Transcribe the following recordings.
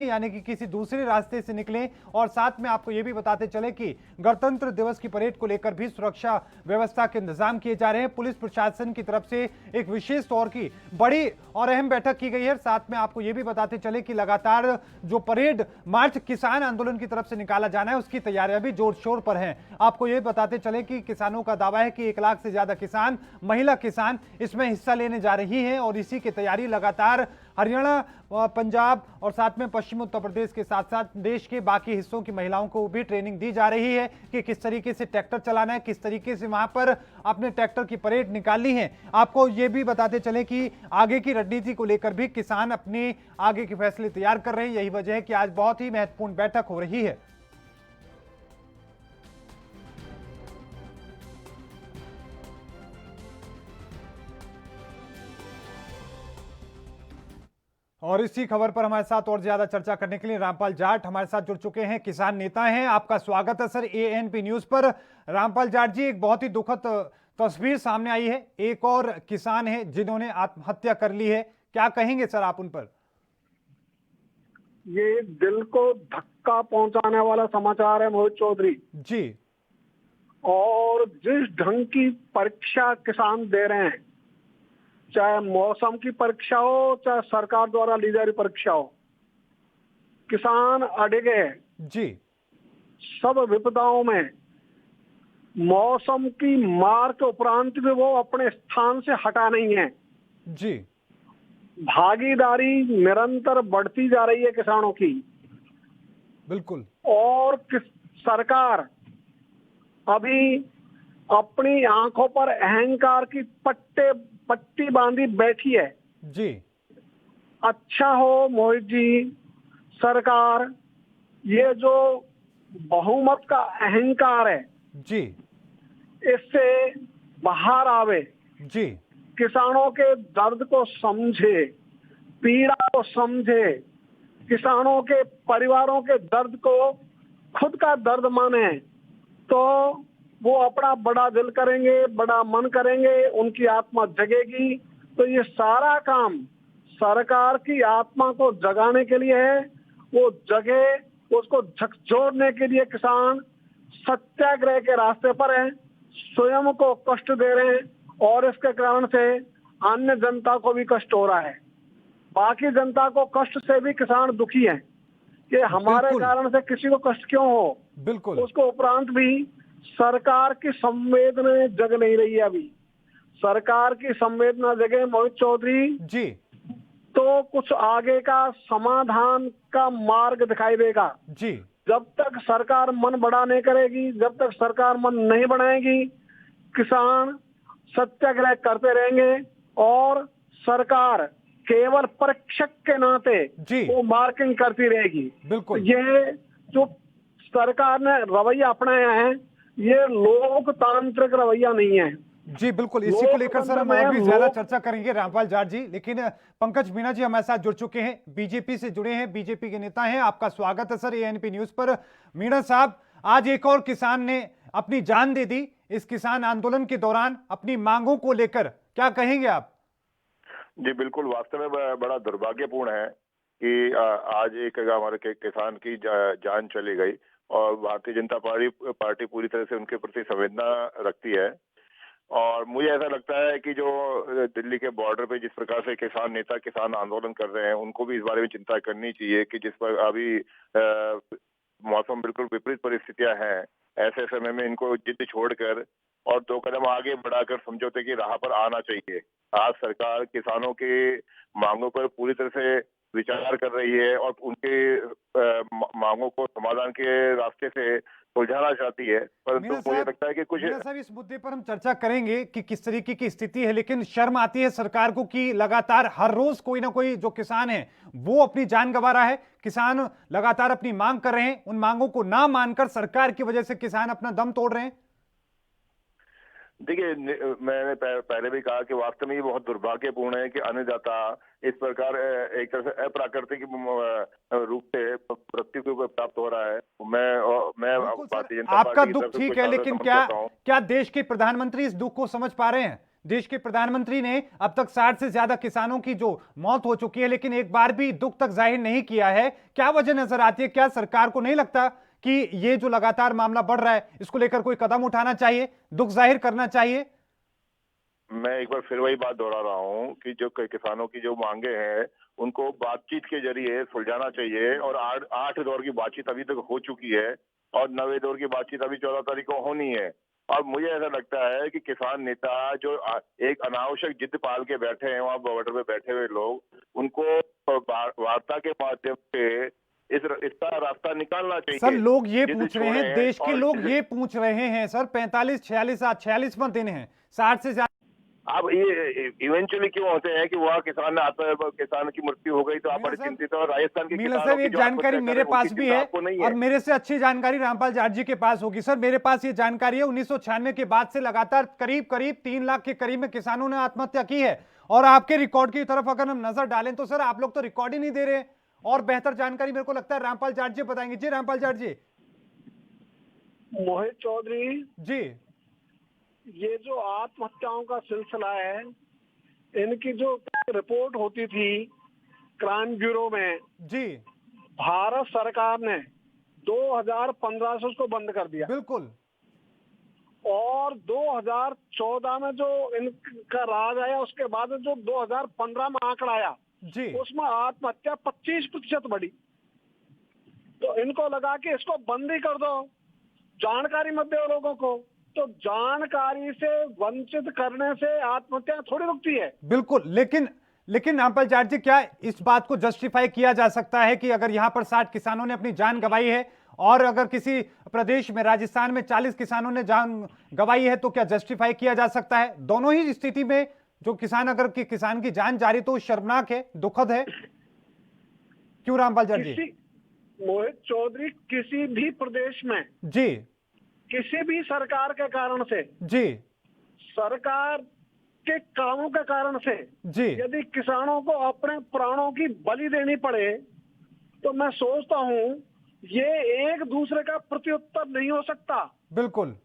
यानी कि किसी दूसरे रास्ते से निकलें। और साथ में आपको यह भी बताते चले कि गणतंत्र दिवस की परेड को लेकर भी सुरक्षा व्यवस्था के इंतजाम किए जा रहे हैं। पुलिस प्रशासन की तरफ से एक विशेष तौर की बड़ी और अहम बैठक की गई है। साथ में आपको यह भी बताते चले कि लगातार जो परेड मार्च किसान आंदोलन की तरफ से निकाला जाना है उसकी तैयारियां भी जोर शोर पर हैं। आपको यह बताते चले कि किसानों का दावा है कि 1 लाख से ज्यादा किसान, महिला किसान इसमें हिस्सा लेने जा रही हैं और इसी की तैयारी लगातार हरियाणा, पंजाब और साथ में पश्चिम उत्तर प्रदेश के साथ साथ देश के बाकी हिस्सों की महिलाओं को भी ट्रेनिंग दी जा रही है कि किस तरीके से ट्रैक्टर चलाना है, किस तरीके से वहां पर अपने ट्रैक्टर की परेड निकालनी है। आपको यह भी बताते चले कि आगे की रणनीति को लेकर भी किसान अपने आगे के फैसले तैयार कर रहे हैं। यही वजह है कि आज बहुत ही महत्वपूर्ण बैठक हो रही है। और इसी खबर पर हमारे साथ और ज्यादा चर्चा करने के लिए रामपाल जाट हमारे साथ जुड़ चुके हैं, किसान नेता हैं। आपका स्वागत है सर एएनपी न्यूज पर। रामपाल जाट जी, एक बहुत ही दुखद तस्वीर सामने आई है। एक और किसान है जिन्होंने आत्महत्या कर ली है, क्या कहेंगे सर आप उन पर? ये दिल को धक्का पहुंचाने वाला समाचार है मोहित चौधरी जी। और जिस ढंग की परीक्षा किसान दे रहे हैं, चाहे मौसम की परीक्षा हो चाहे सरकार द्वारा ली जा रही परीक्षा हो, किसान अड़िगे जी। सब विपदाओं में मौसम की मार के उपरांत भी वो अपने स्थान से हटा नहीं है जी। भागीदारी निरंतर बढ़ती जा रही है किसानों की। बिल्कुल। और सरकार अभी अपनी आंखों पर अहंकार की पट्टी बांधी बैठी है जी। अच्छा हो मोहित जी, सरकार ये जो बहुमत का अहंकार है जी, इससे बाहर आवे, जी। किसानों के दर्द को समझे, पीड़ा को समझे, किसानों के परिवारों के दर्द को खुद का दर्द माने, तो वो अपना बड़ा दिल करेंगे, बड़ा मन करेंगे, उनकी आत्मा जगेगी। तो ये सारा काम सरकार की आत्मा को जगाने के लिए है, वो जगे, उसको झकझोरने के लिए किसान सत्याग्रह के रास्ते पर है, स्वयं को कष्ट दे रहे हैं और इसके कारण से अन्य जनता को भी कष्ट हो रहा है। बाकी जनता को कष्ट से भी किसान दुखी है कि हमारे कारण से किसी को कष्ट क्यों हो। बिल्कुल। उसको उपरांत भी सरकार की संवेदना जग नहीं रही है। अभी सरकार की संवेदना जगे मोहित चौधरी जी, तो कुछ आगे का समाधान का मार्ग दिखाई देगा जी। जब तक सरकार मन बड़ा नहीं करेगी, जब तक सरकार मन नहीं बनाएगी, किसान सत्याग्रह करते रहेंगे और सरकार केवल परीक्षक के नाते वो मार्किंग करती रहेगी। बिल्कुल। ये जो सरकार ने रवैया अपनाया है ये लोकतांत्रिक रवैया नहीं है जी। बिल्कुल, इसी को लेकर सर हम और भी ज्यादा चर्चा करेंगे रामपाल जाट जी, लेकिन पंकज मीणा जी हमारे साथ जुड़ चुके हैं, बीजेपी से जुड़े हैं, बीजेपी के नेता हैं। आपका स्वागत है सर एएनपी न्यूज पर। मीणा साहब, आज एक और किसान ने अपनी जान दे दी इस किसान आंदोलन के दौरान, अपनी मांगों को लेकर क्या कहेंगे आप? जी बिल्कुल, वास्तव में बड़ा दुर्भाग्यपूर्ण है कि आज एक हमारे किसान की जान चली गई और भारतीय जनता पार्टी पूरी तरह से उनके प्रति संवेदना रखती है। और मुझे ऐसा लगता है कि जो दिल्ली के बॉर्डर पे जिस प्रकार से किसान नेता किसान आंदोलन कर रहे हैं, उनको भी इस बारे में चिंता करनी चाहिए कि जिस पर अभी मौसम बिल्कुल विपरीत परिस्थितियां हैं, ऐसे समय में इनको जिद छोड़कर और 2 कदम आगे बढ़ाकर समझौते की राह पर आना चाहिए। आज सरकार किसानों के मांगों पर पूरी तरह से विचार कर रही है और उनके मांगों को समाधान के रास्ते से सुलझाना चाहती है, परंतु मुझे लगता है कि कुछ साहब इस मुद्दे पर हम चर्चा करेंगे कि किस तरीके की स्थिति है, लेकिन शर्म आती है सरकार को कि लगातार हर रोज कोई ना कोई जो किसान है वो अपनी जान गंवा रहा है। किसान लगातार अपनी मांग कर रहे हैं, उन मांगों को ना मानकर सरकार की वजह से किसान अपना दम तोड़ रहे हैं। देखिए, मैंने पहले भी कहा कि वास्तव में ये बहुत दुर्भाग्यपूर्ण है कि अन्नदाता इस प्रकार एक तरह से अप्राकृतिक रूप से मृत्यु को प्राप्त हो रहा है। मैं भारतीय जनता आपका पार्टी दुख ठीक है, लेकिन क्या देश के प्रधानमंत्री इस दुख को समझ पा रहे हैं? देश के प्रधानमंत्री ने अब तक 60 से ज्यादा किसानों की जो मौत हो चुकी है, लेकिन एक बार भी दुख तक जाहिर नहीं किया है। क्या वजह नजर आती है? क्या सरकार को नहीं लगता कि ये जो लगातार मामला बढ़ रहा है, इसको लेकर कोई कदम उठाना चाहिए, दुख जाहिर करना चाहिए? मैं एक बार फिर वही बात दोहरा रहा हूँ कि जो किसानों की जो मांगे हैं उनको बातचीत के जरिए सुलझाना चाहिए। और आठ दौर की बातचीत अभी तक हो चुकी है और 9वें दौर की बातचीत अभी 14 तारीख को होनी है। और मुझे ऐसा लगता है कि किसान नेता जो एक अनावश्यक जिद पाल के बैठे हैं वहां बॉर्डर पे बैठे हुए लोग, उनको वार्ता के माध्यम से इसका रास्ता निकालना चाहिए। सर, लोग ये पूछ रहे हैं, देश के लोग ये पूछ रहे हैं सर, 45 46 आज 46वां दिन है, 60 से ज्यादा। अब ये इवेंचुअली क्यों होते हैं कि वहाँ किसान की मृत्यु हो गई तो आप बड़े चिंतित हो। राजस्थान के मीना सर, एक जानकारी मेरे पास भी है और मेरे से अच्छी जानकारी रामपाल जाट जी के पास होगी। सर, मेरे पास ये जानकारी है 1996 के बाद से लगातार करीब 3 लाख के करीब में किसानों ने आत्महत्या की है। और आपके रिकॉर्ड की तरफ अगर हम नजर डालें तो सर आप लोग तो रिकॉर्ड ही नहीं दे रहे। और बेहतर जानकारी मेरे को लगता है रामपाल जाट जी बताएंगे। जी रामपाल जाट जी। मोहित चौधरी जी, ये जो आत्महत्याओं का सिलसिला है, इनकी जो रिपोर्ट होती थी क्राइम ब्यूरो में, जी भारत सरकार ने 2015 से उसको बंद कर दिया। बिल्कुल। और 2014 में जो इनका राज आया, उसके बाद जो 2015 में आंकड़ा आया जी, उसमें आत्महत्या 25% बढ़ी। तो इनको लगा कि इसको बंद ही कर दो, जानकारी मत दो लोगों को। तो जानकारी से वंचित करने से आत्महत्या थोड़ी रुकती है। बिल्कुल। लेकिन रामपाल जाट जी, क्या इस बात को जस्टिफाई किया जा सकता है कि अगर यहां पर 60 किसानों ने अपनी जान गंवाई है और अगर किसी प्रदेश में, राजस्थान में 40 किसानों ने जान गंवाई है, तो क्या जस्टिफाई किया जा सकता है? दोनों ही स्थिति में जो किसान की जान जा रही तो शर्मनाक है, दुखद है। क्यों रामपाल जाट जी? मोहित चौधरी, किसी भी प्रदेश में जी, किसी भी सरकार के कारण से, जी, सरकार के कामों के कारण से जी, यदि किसानों को अपने प्राणों की बलि देनी पड़े, तो मैं सोचता हूं ये एक दूसरे का प्रत्युत्तर नहीं हो सकता। बिल्कुल।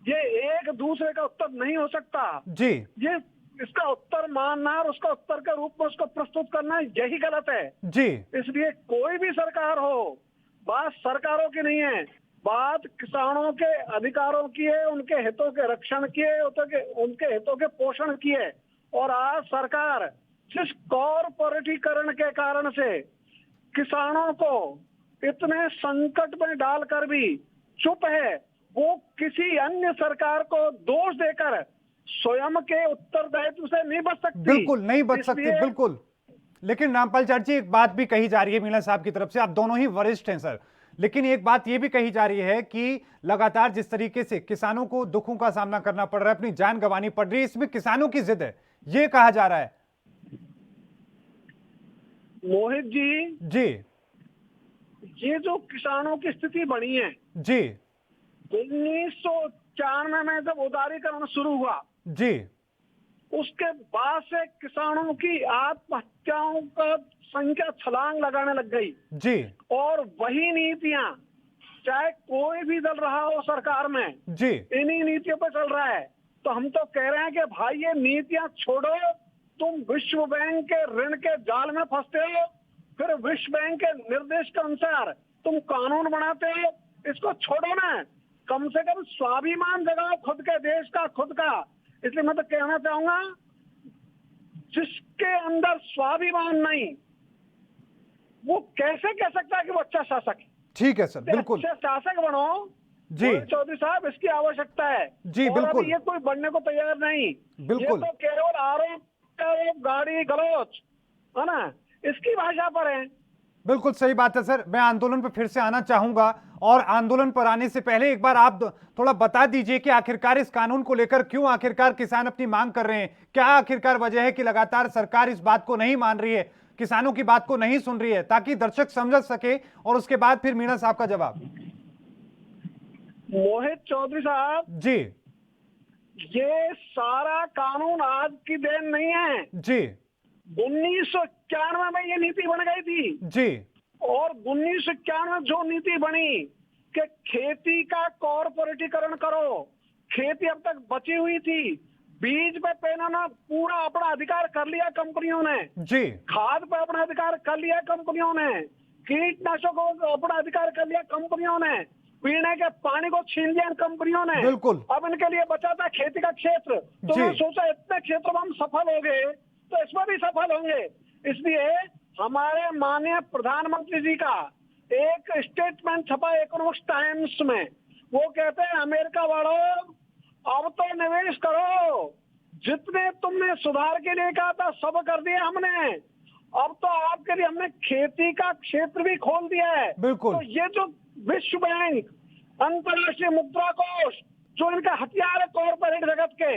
ये एक दूसरे का उत्तर नहीं हो सकता जी, ये इसका उत्तर मानना और उसका उत्तर के रूप में उसको प्रस्तुत करना, यही गलत है। जी, इसलिए कोई भी सरकार हो, बात सरकारों की नहीं है, बात किसानों के अधिकारों की है, उनके हितों के रक्षण की है, उनके हितों के पोषण की है। और आज सरकार जिस कॉर्पोरेटीकरण के कारण से किसानों को इतने संकट में डालकर भी चुप है, वो किसी अन्य सरकार को दोष देकर स्वयं के उत्तरदायित्व से नहीं बच सकती। बिल्कुल नहीं बच सकती, बिल्कुल। लेकिन रामपाल जाट जी, एक बात भी कही जा रही है मीणा साहब की तरफ से, आप दोनों ही वरिष्ठ हैं सर, लेकिन एक बात यह भी कही जा रही है कि लगातार जिस तरीके से किसानों को दुखों का सामना करना पड़ रहा है, अपनी जान गंवानी पड़ रही है, इसमें किसानों की जिद है, ये कहा जा रहा है। मोहित जी, जी, ये जो किसानों की स्थिति बनी है जी, 1994 में जब उदारीकरण शुरू हुआ, जी, उसके बाद से किसानों की आत्महत्याओं का संख्या छलांग लगाने लग गई। जी, और वही नीतियां, चाहे कोई भी दल रहा हो सरकार में, जी, इन्हीं नीतियों पर चल रहा है। तो हम तो कह रहे हैं कि भाई ये नीतियां छोड़ो, तुम विश्व बैंक के ऋण के जाल में फंसते हो, फिर विश्व बैंक के निर्देश के अनुसार तुम कानून बनाते हो, इसको छोड़ो ना, कम से कम स्वाभिमान जगाओ खुद के देश का, खुद का। इसलिए मैं तो कहना चाहूंगा, जिसके अंदर स्वाभिमान नहीं, वो कैसे कह सकता है कि वो अच्छा शासक है? ठीक है सर, बिल्कुल। अच्छे शासक बनो जी, चौधरी साहब, इसकी आवश्यकता है। जी, बिल्कुल। ये कोई बनने को तैयार नहीं, बिल्कुल। ये तो केवल आरोप, गाड़ी गलौच, है ना, इसकी भाषा पर है। बिल्कुल सही बात है सर। मैं आंदोलन पर फिर से आना चाहूंगा, और आंदोलन पर आने से पहले एक बार आप थोड़ा बता दीजिए कि आखिरकार इस कानून को लेकर क्यों आखिरकार किसान अपनी मांग कर रहे हैं? क्या आखिरकार वजह है कि लगातार सरकार इस बात को नहीं मान रही है, किसानों की बात को नहीं सुन रही है, ताकि दर्शक समझ सके, और उसके बाद फिर मीणा साहब का जवाब। मोहित चौधरी साहब जी, ये सारा कानून आज की देन नहीं है जी, 1991 में ये नीति बन गई थी। जी, और 1991 में जो नीति बनी कि खेती का कॉर्पोरेटीकरण करो, खेती अब तक बची हुई थी, बीज पे पहनाना पूरा अपना अधिकार कर लिया कंपनियों ने, जी खाद पे अपना अधिकार कर लिया कंपनियों ने, कीटनाशकों को अपना अधिकार कर लिया कंपनियों ने, पीने के पानी को छीन लिया इन कंपनियों ने। बिल्कुल। अब इनके लिए बचा था खेती का क्षेत्र, तो जी। मैं सोचा इतने क्षेत्रों में हम सफल हो गए तो इसमें भी सफल होंगे। इसलिए हमारे माननीय प्रधानमंत्री जी का एक स्टेटमेंट छपा इकोनॉमिक्स टाइम्स में, वो कहते हैं अमेरिका वालों अब तो निवेश करो, जितने तुमने सुधार के लिए कहा था सब कर दिया हमने, अब तो आपके लिए हमने खेती का क्षेत्र भी खोल दिया है। बिल्कुल। तो ये जो विश्व बैंक, अंतर्राष्ट्रीय मुद्रा कोष, जो इनका हथियार है कॉर्पोरेट जगत के,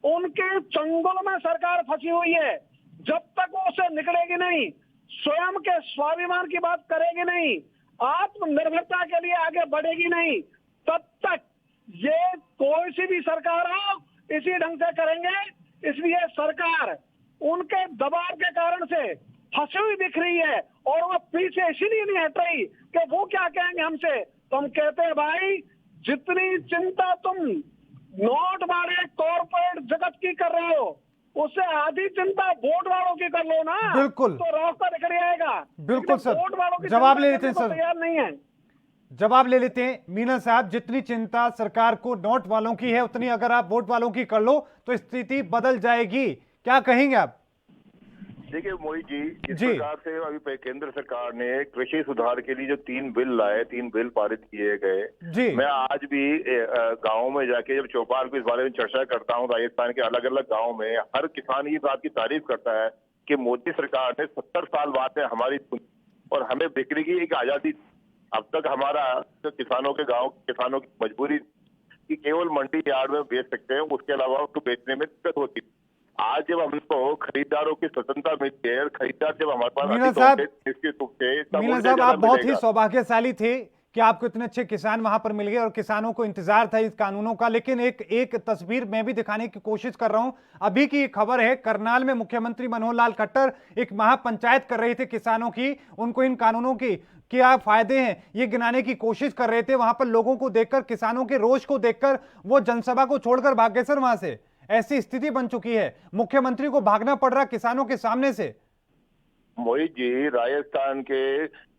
उनके चंगुल में सरकार फंसी हुई है। जब तक वो उसे निकलेगी नहीं, स्वयं के स्वाभिमान की बात करेगी नहीं, आत्मनिर्भरता के लिए आगे बढ़ेगी नहीं, तब तक ये कोई सी भी सरकार हो इसी ढंग से करेंगे। इसलिए सरकार उनके दबाव के कारण से फंसी हुई दिख रही है और वो पीछे इसीलिए नहीं हट रही कि वो क्या कहेंगे हमसे। तो हम कहते हैं भाई, जितनी चिंता तुम नोट वाले कॉर्पोरेट जगत की कर रहे हो, उससे आधी चिंता वोट वालों की कर लो ना। बिल्कुल। तो रास्ता निकल आएगा। बिल्कुल सर, वोट वालों की जवाब ले चिंता लेते हैं करने को सर। तैयार नहीं है। जवाब ले लेते हैं मीना साहब, जितनी चिंता सरकार को नोट वालों की है उतनी अगर आप वोट वालों की कर लो तो स्थिति बदल जाएगी, क्या कहेंगे आप? देखिए मोहित जी, इस जी। प्रकार से अभी केंद्र सरकार ने कृषि सुधार के लिए जो 3 बिल लाए, 3 बिल पारित किए गए। जी। मैं आज भी गाँव में जाके जब चौपाल को इस बारे में चर्चा करता हूँ, राजस्थान के अलग अलग गाँव में हर किसान इस बात की तारीफ करता है कि मोदी सरकार ने 70 साल बाद में हमारी और हमें बिक्री की एक आजादी। अब तक हमारा तो किसानों के गाँव किसानों की मजबूरी कि केवल मंडी यार्ड में बेच सकते हैं, उसके अलावा उसको बेचने में दिक्कत होती है। आज जब हमको खरीदारों की स्वतंत्रता मिलती है और खरीदार जब हमारे पास मीना साहब, तब मीना उनको साहब ज्यादा आप बहुत ही मिलेगा। सौभाग्यशाली थे कि आपको इतने अच्छे किसान वहां पर मिल गए और किसानों को इंतजार था इस कानूनों का। लेकिन एक तस्वीर मैं भी दिखाने की कोशिश कर रहा हूं। अभी की खबर है, करनाल में मुख्यमंत्री मनोहर लाल खट्टर एक महापंचायत कर रहे थे किसानों की, उनको इन कानूनों की क्या फायदे हैं ये गिनाने की कोशिश कर रहे थे। वहां पर लोगों को देखकर, किसानों के रोष को देखकर वो जनसभा को छोड़कर भाग गए सर वहां से। ऐसी स्थिति बन चुकी है, मुख्यमंत्री को भागना पड़ रहा किसानों के सामने से। मोहित जी, राजस्थान के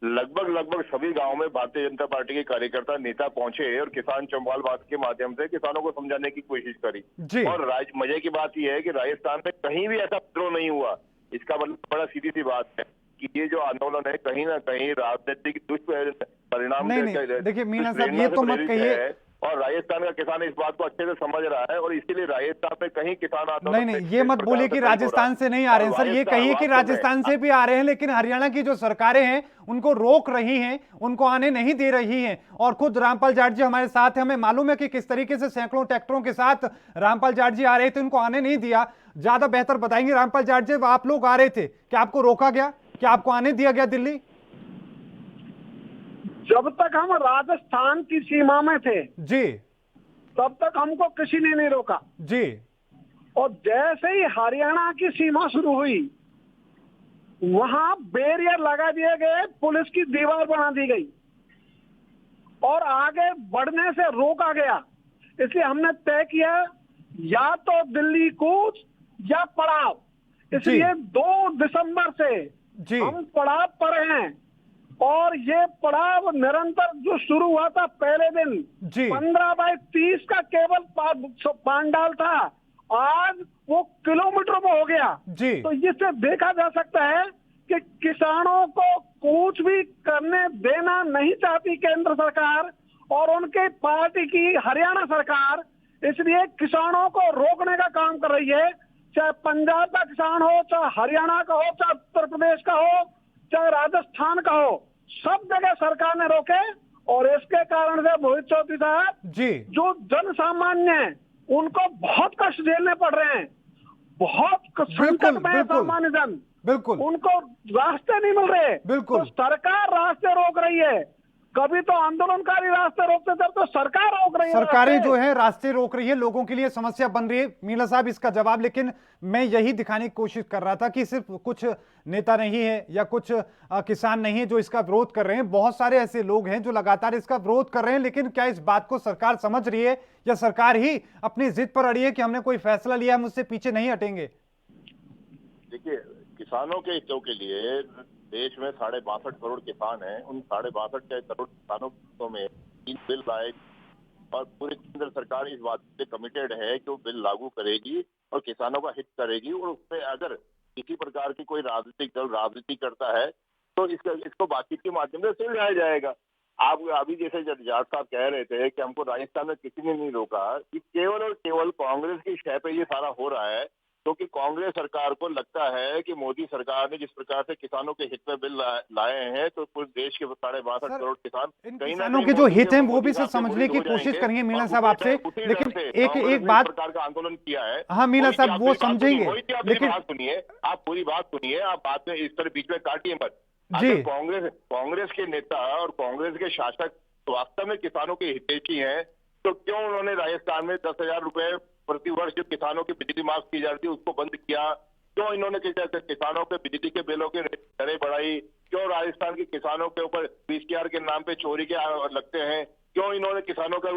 लगभग सभी गांव में भारतीय जनता पार्टी के कार्यकर्ता नेता पहुंचे और किसान चौपाल बात के माध्यम से किसानों को समझाने की कोशिश करी। जी। और मजे की बात यह है कि राजस्थान में कहीं भी ऐसा विद्रोह नहीं हुआ। इसका मतलब बड़ा सीधी सी बात है कि ये जो आंदोलन है कहीं ना कहीं राजनीतिक दुष्परिणाम नहीं, देखिए मीना साहब, ये तो मत कहिए। और राजस्थान का किसान इस बात को अच्छे से समझ रहा है और इसीलिए राजस्थान में कहीं किसान नहीं, ये मत बोलिए कि राजस्थान से नहीं आ रहे हैं सर, ये कहिए कि राजस्थान से भी आ रहे हैं, लेकिन हरियाणा की जो सरकारें हैं उनको रोक रही हैं, उनको आने नहीं दे रही हैं। और खुद रामपाल जाट जी हमारे साथ हैं, हमें मालूम है कि किस तरीके से सैकड़ों ट्रैक्टरों के साथ रामपाल जाट जी आ रहे थे, उनको आने नहीं दिया। ज्यादा बेहतर बताएंगे रामपाल जाट जी, आप लोग आ रहे थे, क्या आपको रोका गया, क्या आपको आने दिया गया दिल्ली? जब तक हम राजस्थान की सीमा में थे जी, तब तक हमको किसी ने नहीं रोका जी। और जैसे ही हरियाणा की सीमा शुरू हुई, वहां बैरियर लगा दिए गए, पुलिस की दीवार बना दी गई और आगे बढ़ने से रोका गया। इसलिए हमने तय किया या तो दिल्ली कूच या पड़ाव। इसलिए 2 दिसंबर से जी। हम पड़ाव पर हैं और ये पड़ाव निरंतर जो शुरू हुआ था पहले दिन जी। 15x30 का केवल पांडाल था, आज वो किलोमीटर में हो गया जी। तो इससे देखा जा सकता है कि किसानों को कुछ भी करने देना नहीं चाहती केंद्र सरकार और उनके पार्टी की हरियाणा सरकार। इसलिए किसानों को रोकने का काम कर रही है, चाहे पंजाब का किसान हो, चाहे हरियाणा का हो, चाहे उत्तर प्रदेश का हो, चाहे राजस्थान का हो, सब जगह सरकार ने रोके। और इसके कारण से मोहित चौधरी साहब जी, जो जन सामान्य है उनको बहुत कष्ट झेलने पड़ रहे हैं, बहुत संकट में है सामान्य जन, बिल्कुल उनको रास्ते नहीं मिल रहे। बिल्कुल। तो सरकार रास्ते रोक रही है, कभी तो आंदोलनकारी रास्ते रोकते थे, तो सरकार रोक रही है। सरकारें रास्ते। जो है रास्ते रोक रही है, लोगों के लिए समस्या बन रही है। मीणा साहब इसका जवाब, लेकिन मैं यही दिखाने की कोशिश कर रहा था कि सिर्फ कुछ नेता नहीं है या कुछ किसान नहीं है जो इसका विरोध कर रहे हैं, बहुत सारे ऐसे लोग हैं जो लगातार इसका विरोध कर रहे हैं। लेकिन क्या इस बात को सरकार समझ रही है या सरकार ही अपनी जिद पर अड़ी है कि हमने कोई फैसला लिया है, मुझसे पीछे नहीं हटेंगे? देखिए, किसानों के हितों के लिए देश में 62 करोड़ किसान हैं। उन 62 करोड़ किसानों के हितों में 3 बिल लाए और पूरी केंद्र सरकार इस बात से कमिटेड है कि वो बिल लागू करेगी और किसानों का हित करेगी। और उसमें अगर किसी प्रकार की कोई राजनीतिक दल राजनीति करता है तो इसको बातचीत के माध्यम से सुलझाया जाएगा। आप अभी जैसे जाट साहब कह रहे थे कि हमको राजस्थान में किसी ने नहीं रोका, कि केवल और केवल कांग्रेस की शय पे ये सारा हो रहा है, क्योंकि कांग्रेस सरकार को लगता है कि मोदी सरकार ने जिस प्रकार से किसानों के हित में बिल लाए हैं, तो पूरे देश के 62 करोड़ किसान इन कहीं ना किसानों कहीं के जो मोदी हित हैं वो मोदी भी साहब सब से समझने की मुरीद हो कोशिश जाएंगे। करेंगे मीणा और साहब उसी आपसे, उसी लेकिन डर से एक कांग्रेस एक ने बात। इस प्रकार का आंदोलन किया है। हाँ मीणा साहब, वो समझेंगे, लेकिन लेकिन बात सुनिए, आप पूरी बात सुनिए, आप बात में इस तरह बीच में काटिए मत। जी। अगर कांग्रेस के नेता और कांग्रेस के शासक वास्तव में किसानों के हितैषी हैं, तो क्यों उन्होंने राजस्थान में 10,000 रुपए प्रति वर्ष जो किसानों की बिजली माफ की जाती है उसको बंद किया? क्यों इन्होंने किसानों के बिजली के बिलों की दरें बढ़ाई? क्यों राजस्थान के किसानों के ऊपर पीसीआर के नाम पे चोरी के लगते हैं? क्यों इन्होंने किसानों का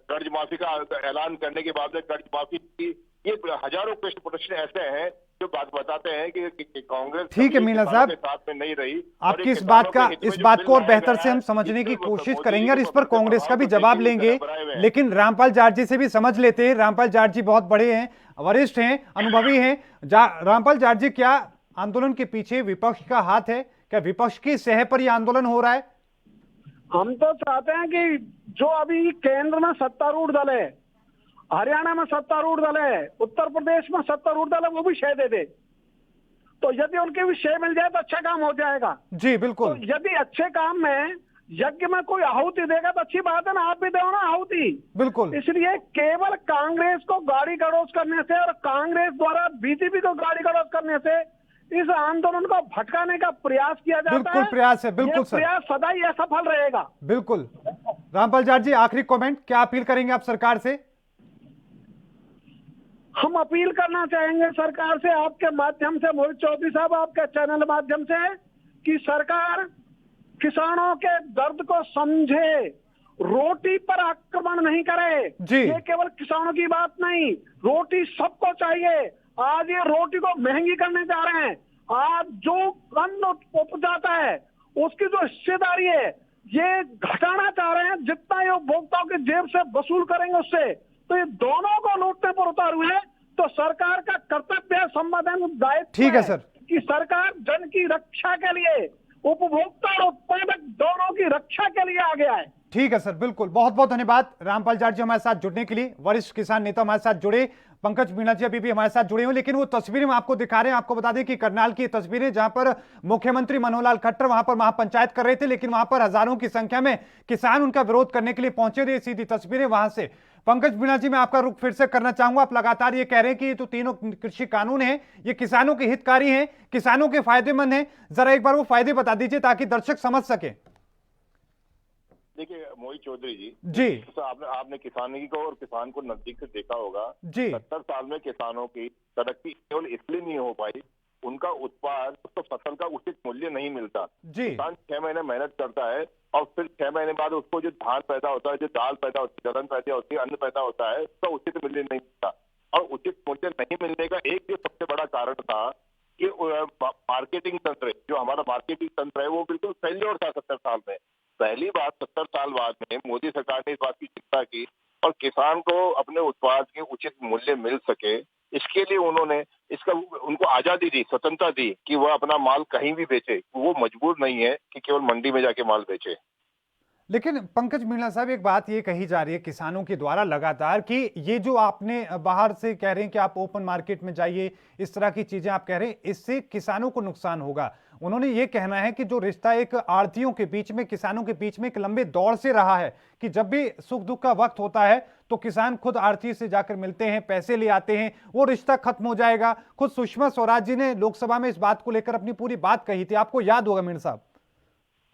कर्ज माफी का ऐलान करने के बाद में कर्ज माफी की? ये हजारों प्रश्न ऐसे हैं जो बात बताते हैं कि कांग्रेस ठीक है मीणा साहब, के साथ में नहीं रही। आपकी इस बात को और बेहतर से हम समझने की कोशिश करेंगे और इस पर कांग्रेस का भी जवाब लेंगे। लेकिन रामपाल जाट जी से भी समझ लेते हैं। रामपाल जाट जी बहुत बड़े हैं, वरिष्ठ हैं, अनुभवी हैं। रामपाल जाट जी, क्या आंदोलन के पीछे विपक्ष का हाथ है? क्या विपक्ष की सह पर यह आंदोलन हो रहा है? हम तो चाहते हैं कि जो अभी केंद्र में सत्तारूढ़ दल है, हरियाणा में सत्तारूढ़ दल है, उत्तर प्रदेश में सत्तारूढ़ दल है, वो भी शय दे दे। तो यदि उनके भी शय मिल जाए तो अच्छा काम हो जाएगा। जी बिल्कुल। तो यदि अच्छे काम में यज्ञ में कोई आहुति देगा तो अच्छी बात है ना, आप भी दो ना आहुति। बिल्कुल। इसलिए केवल कांग्रेस को गाड़ी गड़ोस करने से और कांग्रेस द्वारा बीजेपी को गाड़ी गड़ोस करने से इस आंदोलन को भटकाने का प्रयास किया जाता है। बिल्कुल प्रयास है, बिल्कुल सर। प्रयास सदा ही असफल रहेगा। बिल्कुल। रामपाल जाट जी, आखिरी कमेंट, क्या अपील करेंगे आप सरकार से? हम अपील करना चाहेंगे सरकार से, आपके माध्यम से, मोहित चौधरी साहब, आपके चैनल माध्यम से, कि सरकार किसानों के दर्द को समझे, रोटी पर आक्रमण नहीं करे। जी। ये केवल किसानों की बात नहीं, रोटी सबको चाहिए। आज ये रोटी को महंगी करने जा रहे हैं। आज जो अन्न उपजाता है उसकी जो हिस्सेदारी है ये घटाना चाह रहे हैं। जितना ये उपभोक्ताओं की जेब से वसूल करेंगे उससे, तो ये दोनों को लूटने पर उतार हुए हैं। तो सरकार का कर्तव्य, संविधान दायित्व ठीक है सर, कि सरकार जन की रक्षा के लिए, उपभोक्ता और उत्पादक दोनों की रक्षा के लिए आगे आए। ठीक है सर, बिल्कुल। बहुत बहुत धन्यवाद रामपाल जाट जी हमारे साथ जुड़ने के लिए। वरिष्ठ किसान नेता हमारे साथ जुड़े। पंकज मीणा जी अभी भी हमारे साथ जुड़े हुए, लेकिन वो तस्वीरें हम आपको दिखा रहे हैं। आपको बता दें कि करनाल की तस्वीरें, जहां पर मुख्यमंत्री मनोहर लाल खट्टर वहां पर महापंचायत कर रहे थे, लेकिन वहां पर हजारों की संख्या में किसान उनका विरोध करने के लिए पहुंचे थे। सीधी तस्वीरें वहां से। पंकज मीणा जी, मैं आपका रुख फिर से करना चाहूंगा। आप लगातार ये कह रहे हैं कि ये तो तीनों कृषि कानून हैं, ये किसानों के हितकारी हैं, किसानों के फायदेमंद हैं। जरा एक बार वो फायदे बता दीजिए ताकि दर्शक समझ सके। देखिए मोहित चौधरी जी, तो आपने किसानी को और किसान को नजदीक से देखा होगा जी। 70 साल में किसानों की तरक्की केवल इसलिए नहीं हो पाई, उनका उत्पाद, उसको फसल का उचित मूल्य नहीं मिलता। जी। किसान 6 महीने मेहनत करता है और फिर 6 महीने बाद उसको जो धान पैदा होता है, जो दाल पैदा होती है, दलहन पैदा होती है, अन्न पैदा होता है, उसका उचित मूल्य नहीं मिलता। और उचित मूल्य नहीं मिलने का एक जो सबसे बड़ा कारण था कि मार्केटिंग तंत्र, जो हमारा मार्केटिंग तंत्र है, वो बिल्कुल फेल्योर था 70 साल में। पहली बात 70 साल बाद में मोदी सरकार ने इस बात की चिंता की और किसान को अपने उत्पाद के उचित मूल्य मिल सके, इसके लिए उन्होंने उनको आजादी दी, स्वतंत्रता दी कि वह अपना माल कहीं भी बेचे। वो मजबूर नहीं है कि केवल मंडी में जाके माल बेचे। लेकिन पंकज मीणा साहब, एक बात ये कही जा रही है किसानों के द्वारा लगातार कि ये जो आपने बाहर से कह रहे हैं कि आप ओपन मार्केट में जाइए, इस तरह की चीजें आप कह रहे हैं, इससे किसानों को नुकसान होगा। उन्होंने ये कहना है कि जो रिश्ता एक आढ़तियों के बीच में, किसानों के बीच में एक लंबे दौर से रहा है कि जब भी सुख दुख का वक्त होता है तो किसान खुद आढ़ती से जाकर मिलते हैं, पैसे ले आते हैं, वो रिश्ता खत्म हो जाएगा। खुद सुषमा स्वराज जी ने लोकसभा में इस बात को लेकर अपनी पूरी बात कही थी, आपको याद होगा मीणा साहब।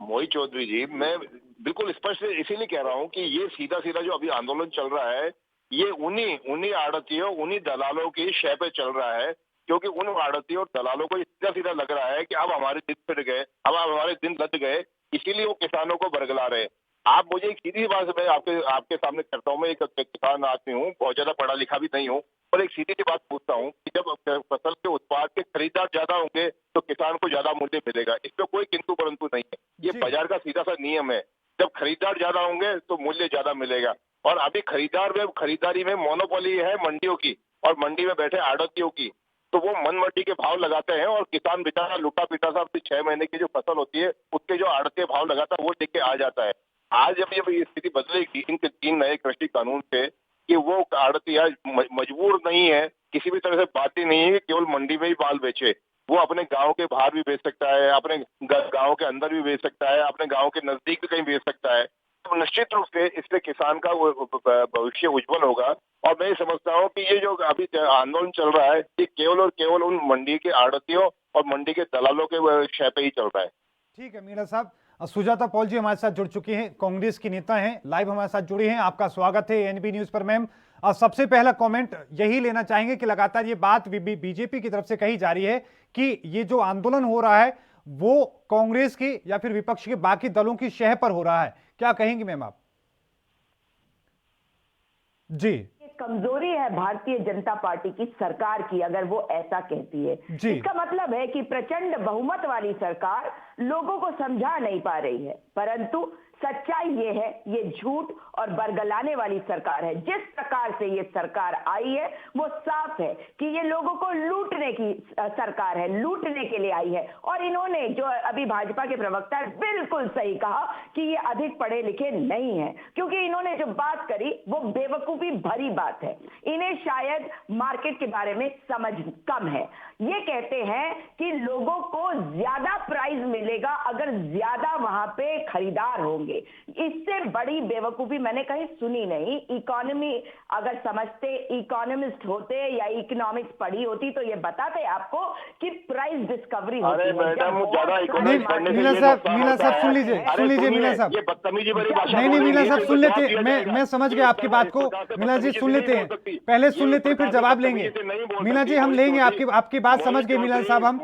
मोहित चौधरी जी, मैं बिल्कुल स्पष्ट इसीलिए कह रहा हूं कि ये सीधा सीधा जो अभी आंदोलन चल रहा है, ये उन्हीं आड़तियों, उन्हीं दलालों की शय पे चल रहा है, क्योंकि उन आड़तियों और दलालों को सीधा सीधा लग रहा है कि अब हमारे दिन फिर गए, अब हमारे दिन लद गए, इसीलिए वो किसानों को बरगला रहे हैं। आप मुझे एक सीधी बात मैं आपके सामने करता हूँ, मैं एक किसान आदमी हूँ, बहुत ज्यादा पढ़ा लिखा भी नहीं हूँ, और एक सीधी सी बात पूछता हूँ कि जब फसल के उत्पाद के खरीदार ज्यादा होंगे तो किसान को ज्यादा मूल्य मिलेगा। इसमें कोई किंतु परंतु नहीं है, ये जी। बाजार का सीधा सा नियम है। जब खरीदार ज्यादा होंगे तो मूल्य ज्यादा मिलेगा, और अभी खरीदारी में मोनोपोली है मंडियों की, और मंडी में बैठे आड़तियों की, तो वो मन मर्जी के भाव लगाते हैं, और किसान बेचारा लुटा पिटा सा अपनी 6 महीने की जो फसल होती है उसके जो आड़ती भाव लगाता है वो लेके आ जाता है। आज जब ये स्थिति बदलेगी इन 3 नए कृषि कानून से, कि वो आड़तिया मजबूर नहीं है, किसी भी तरह से बात ही नहीं है कि केवल मंडी में ही माल बेचे, वो अपने गांव के बाहर भी बेच सकता है, अपने गांव के अंदर भी बेच सकता है, अपने गांव के नजदीक भी कहीं बेच सकता है। तो निश्चित रूप से इससे किसान का वो भविष्य उज्जवल होगा। और मैं समझता हूँ कि ये जो अभी आंदोलन चल रहा है, ये केवल और केवल उन मंडी के आड़तियों और मंडी के दलालों के शय पे ही चल रहा है। ठीक है मीणा साहब, सुजाता पॉल जी हमारे साथ जुड़ चुकी हैं, कांग्रेस की नेता हैं, लाइव हमारे साथ जुड़ी हैं। आपका स्वागत है एनबी न्यूज पर। मैम, सबसे पहला कमेंट यही लेना चाहेंगे कि लगातार ये बात बीजेपी की तरफ से कही जा रही है कि ये जो आंदोलन हो रहा है वो कांग्रेस की या फिर विपक्ष के बाकी दलों की शह पर हो रहा है, क्या कहेंगे मैम आप? जी। कमजोरी है भारतीय जनता पार्टी की सरकार की अगर वो ऐसा कहती है। इसका मतलब है कि प्रचंड बहुमत वाली सरकार लोगों को समझा नहीं पा रही है, परंतु सच्चाई ये है, ये झूठ और बरगलाने वाली सरकार है। जिस प्रकार से ये सरकार आई है वो साफ है कि ये लोगों को लूटने की सरकार है, लूटने के लिए आई है। और इन्होंने जो अभी भाजपा के प्रवक्ता है बिल्कुल सही कहा कि ये अधिक पढ़े लिखे नहीं है, क्योंकि इन्होंने जो बात करी वो बेवकूफी भरी बात है। इन्हें शायद मार्केट के बारे में समझ कम है। ये कहते हैं कि लोगों को ज्यादा प्राइस मिलेगा अगर ज्यादा वहां पे खरीदार होंगे। इससे बड़ी बेवकूफी मैंने कहीं सुनी नहीं। इकोनॉमी अगर समझते, इकोनॉमिस्ट होते या इकोनॉमिक्स पढ़ी होती तो ये बताते आपको कि प्राइस डिस्कवरी होती है। मीणा साहब सुन लीजिए मीणा साहब, नहीं मीणा साहब सुन लेते हैं, मैं समझ गया आपकी बात को। मीणा जी सुन लेते हैं, पहले सुन लेते हैं फिर जवाब लेंगे। मीणा जी हम लेंगे आपकी बात समझ गए मीणा साहब, हम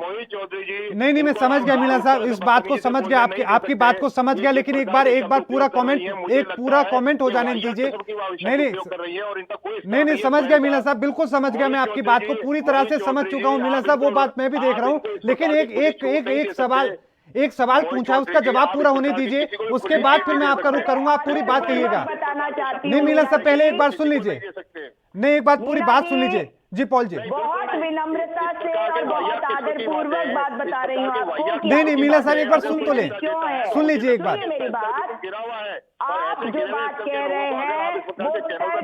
नहीं मैं समझ गया मीणा साहब, इस बात को समझ गया, आपकी बात को समझ गया, लेकिन एक बार पूरा कमेंट हो जाने दीजिए। नहीं समझ गया मीणा साहब, बिल्कुल समझ गया, मैं आपकी बात को पूरी तरह से समझ चुका हूं मीणा साहब, वो बात मैं भी देख रहा हूं, लेकिन एक सवाल पूछा, उसका जवाब पूरा होने दीजिए, उसके बाद फिर मैं आपका रुख करूंगा, आप पूरी बात कहिएगा। नहीं मीणा साहब पहले एक बार सुन लीजिए, नहीं एक बार पूरी बात सुन लीजिए। जी पॉल जी, बहुत विनम्रता से और बहुत आदरपूर्वक बात बता रही हूँ आपको। नहीं मीणा साहब एक बार सुन तो ले, सुन लीजिए एक बार मेरी बात। आप जो बात कह रहे हैं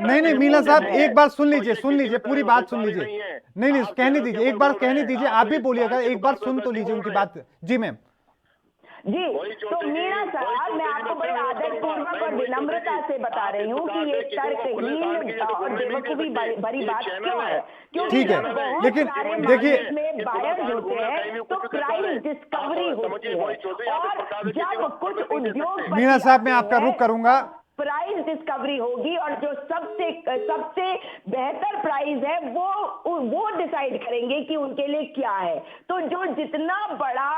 नहीं मीणा साहब एक बार सुन लीजिए पूरी बात सुन लीजिए। नहीं कहने दीजिए, एक बार कहने दीजिए, आप भी बोलिएगा, एक बार सुन तो लीजिए उनकी बात। जी मैम। जी तो मीणा साहब, मैं आपको बड़े आदरपूर्वक और विनम्रता से बता रही हूँ कि ये तर्कहीन और बेवकूफी भरी बात क्यों है, क्योंकि ठीक है, लेकिन देखिए में बायर्स होते हैं तो प्राइस डिस्कवरी होती है, और जब कुछ उद्योग मीणा साहब मैं आपका रुख करूंगा, प्राइस डिस्कवरी होगी और जो सबसे बेहतर प्राइस है वो डिसाइड करेंगे कि उनके लिए क्या है। तो जो जितना बड़ा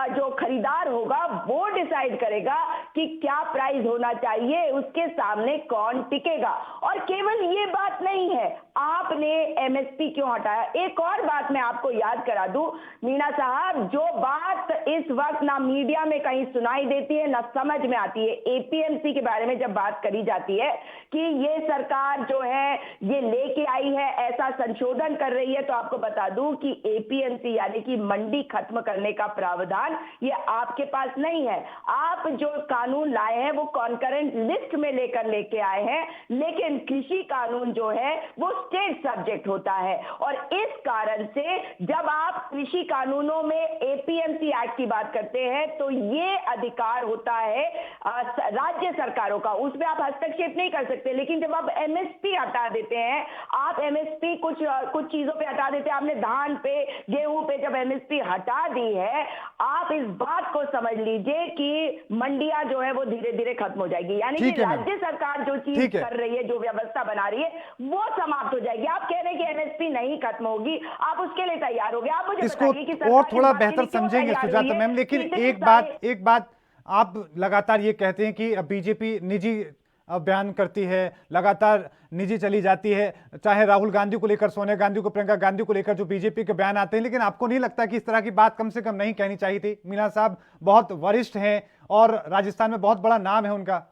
जो खरीदार होगा वो डिसाइड करेगा कि क्या प्राइस होना चाहिए, उसके सामने कौन टिकेगा। और केवल ये बात नहीं है, आपने एमएसपी क्यों हटाया। एक और बात मैं आपको याद करा दूं मीणा साहब, जो बात इस वक्त ना मीडिया में कहीं सुनाई देती है ना समझ में आती है, एपीएमसी के बारे में जब बात करी जाती है कि ये सरकार जो है ये लेके आई है, ऐसा संशोधन कर रही है, तो आपको बता दूं कि एपीएमसी यानी कि मंडी खत्म करने का प्रावधान ये आपके पास नहीं है। आप जो कानून लाए हैं वो कॉन्करेंट लिस्ट में लेके आए हैं, लेकिन कृषि कानून जो है वो स्टेट सब्जेक्ट होता है। और इस कारण से जब आप कृषि कानूनों में एपीएमसी एक्ट की बात करते हैं तो ये अधिकार होता है राज्य सरकारों का, उसमें आप हस्तक्षेप नहीं कर सकते। लेकिन जब आप एमएसपी हटा देते हैं, आप एमएसपी कुछ चीजों पे हटा देते हैं, आपने धान पे गेहूं पे जब एमएसपी हटा दी है, आप इस बात को समझ लीजिए कि मंडियां जो है वो धीरे धीरे खत्म हो जाएगी। यानी कि राज्य सरकार जो चीज कर रही है, जो व्यवस्था बना रही है, वो समाप्त हो जाएगी। आप कह रहे हैं कि एमएसपी नहीं खत्म होगी, आप उसके लिए तैयार हो गए। आप मुझे बताइए कि और थोड़ा बेहतर समझेंगे सुजाता मैम, लेकिन एक बात आप लगातार ये कहते हैं कि बीजेपी निजी बयान करती है, लगातार निजी चली जाती है, चाहे राहुल गांधी को लेकर, सोनिया गांधी को, प्रियंका गांधी को लेकर जो बीजेपी के बयान आते हैं, लेकिन आपको नहीं लगता कि इस तरह की बात कम से कम नहीं कहनी चाहिए थी? मीणा साहब बहुत वरिष्ठ हैं और राजस्थान में बहुत बड़ा नाम है उनका,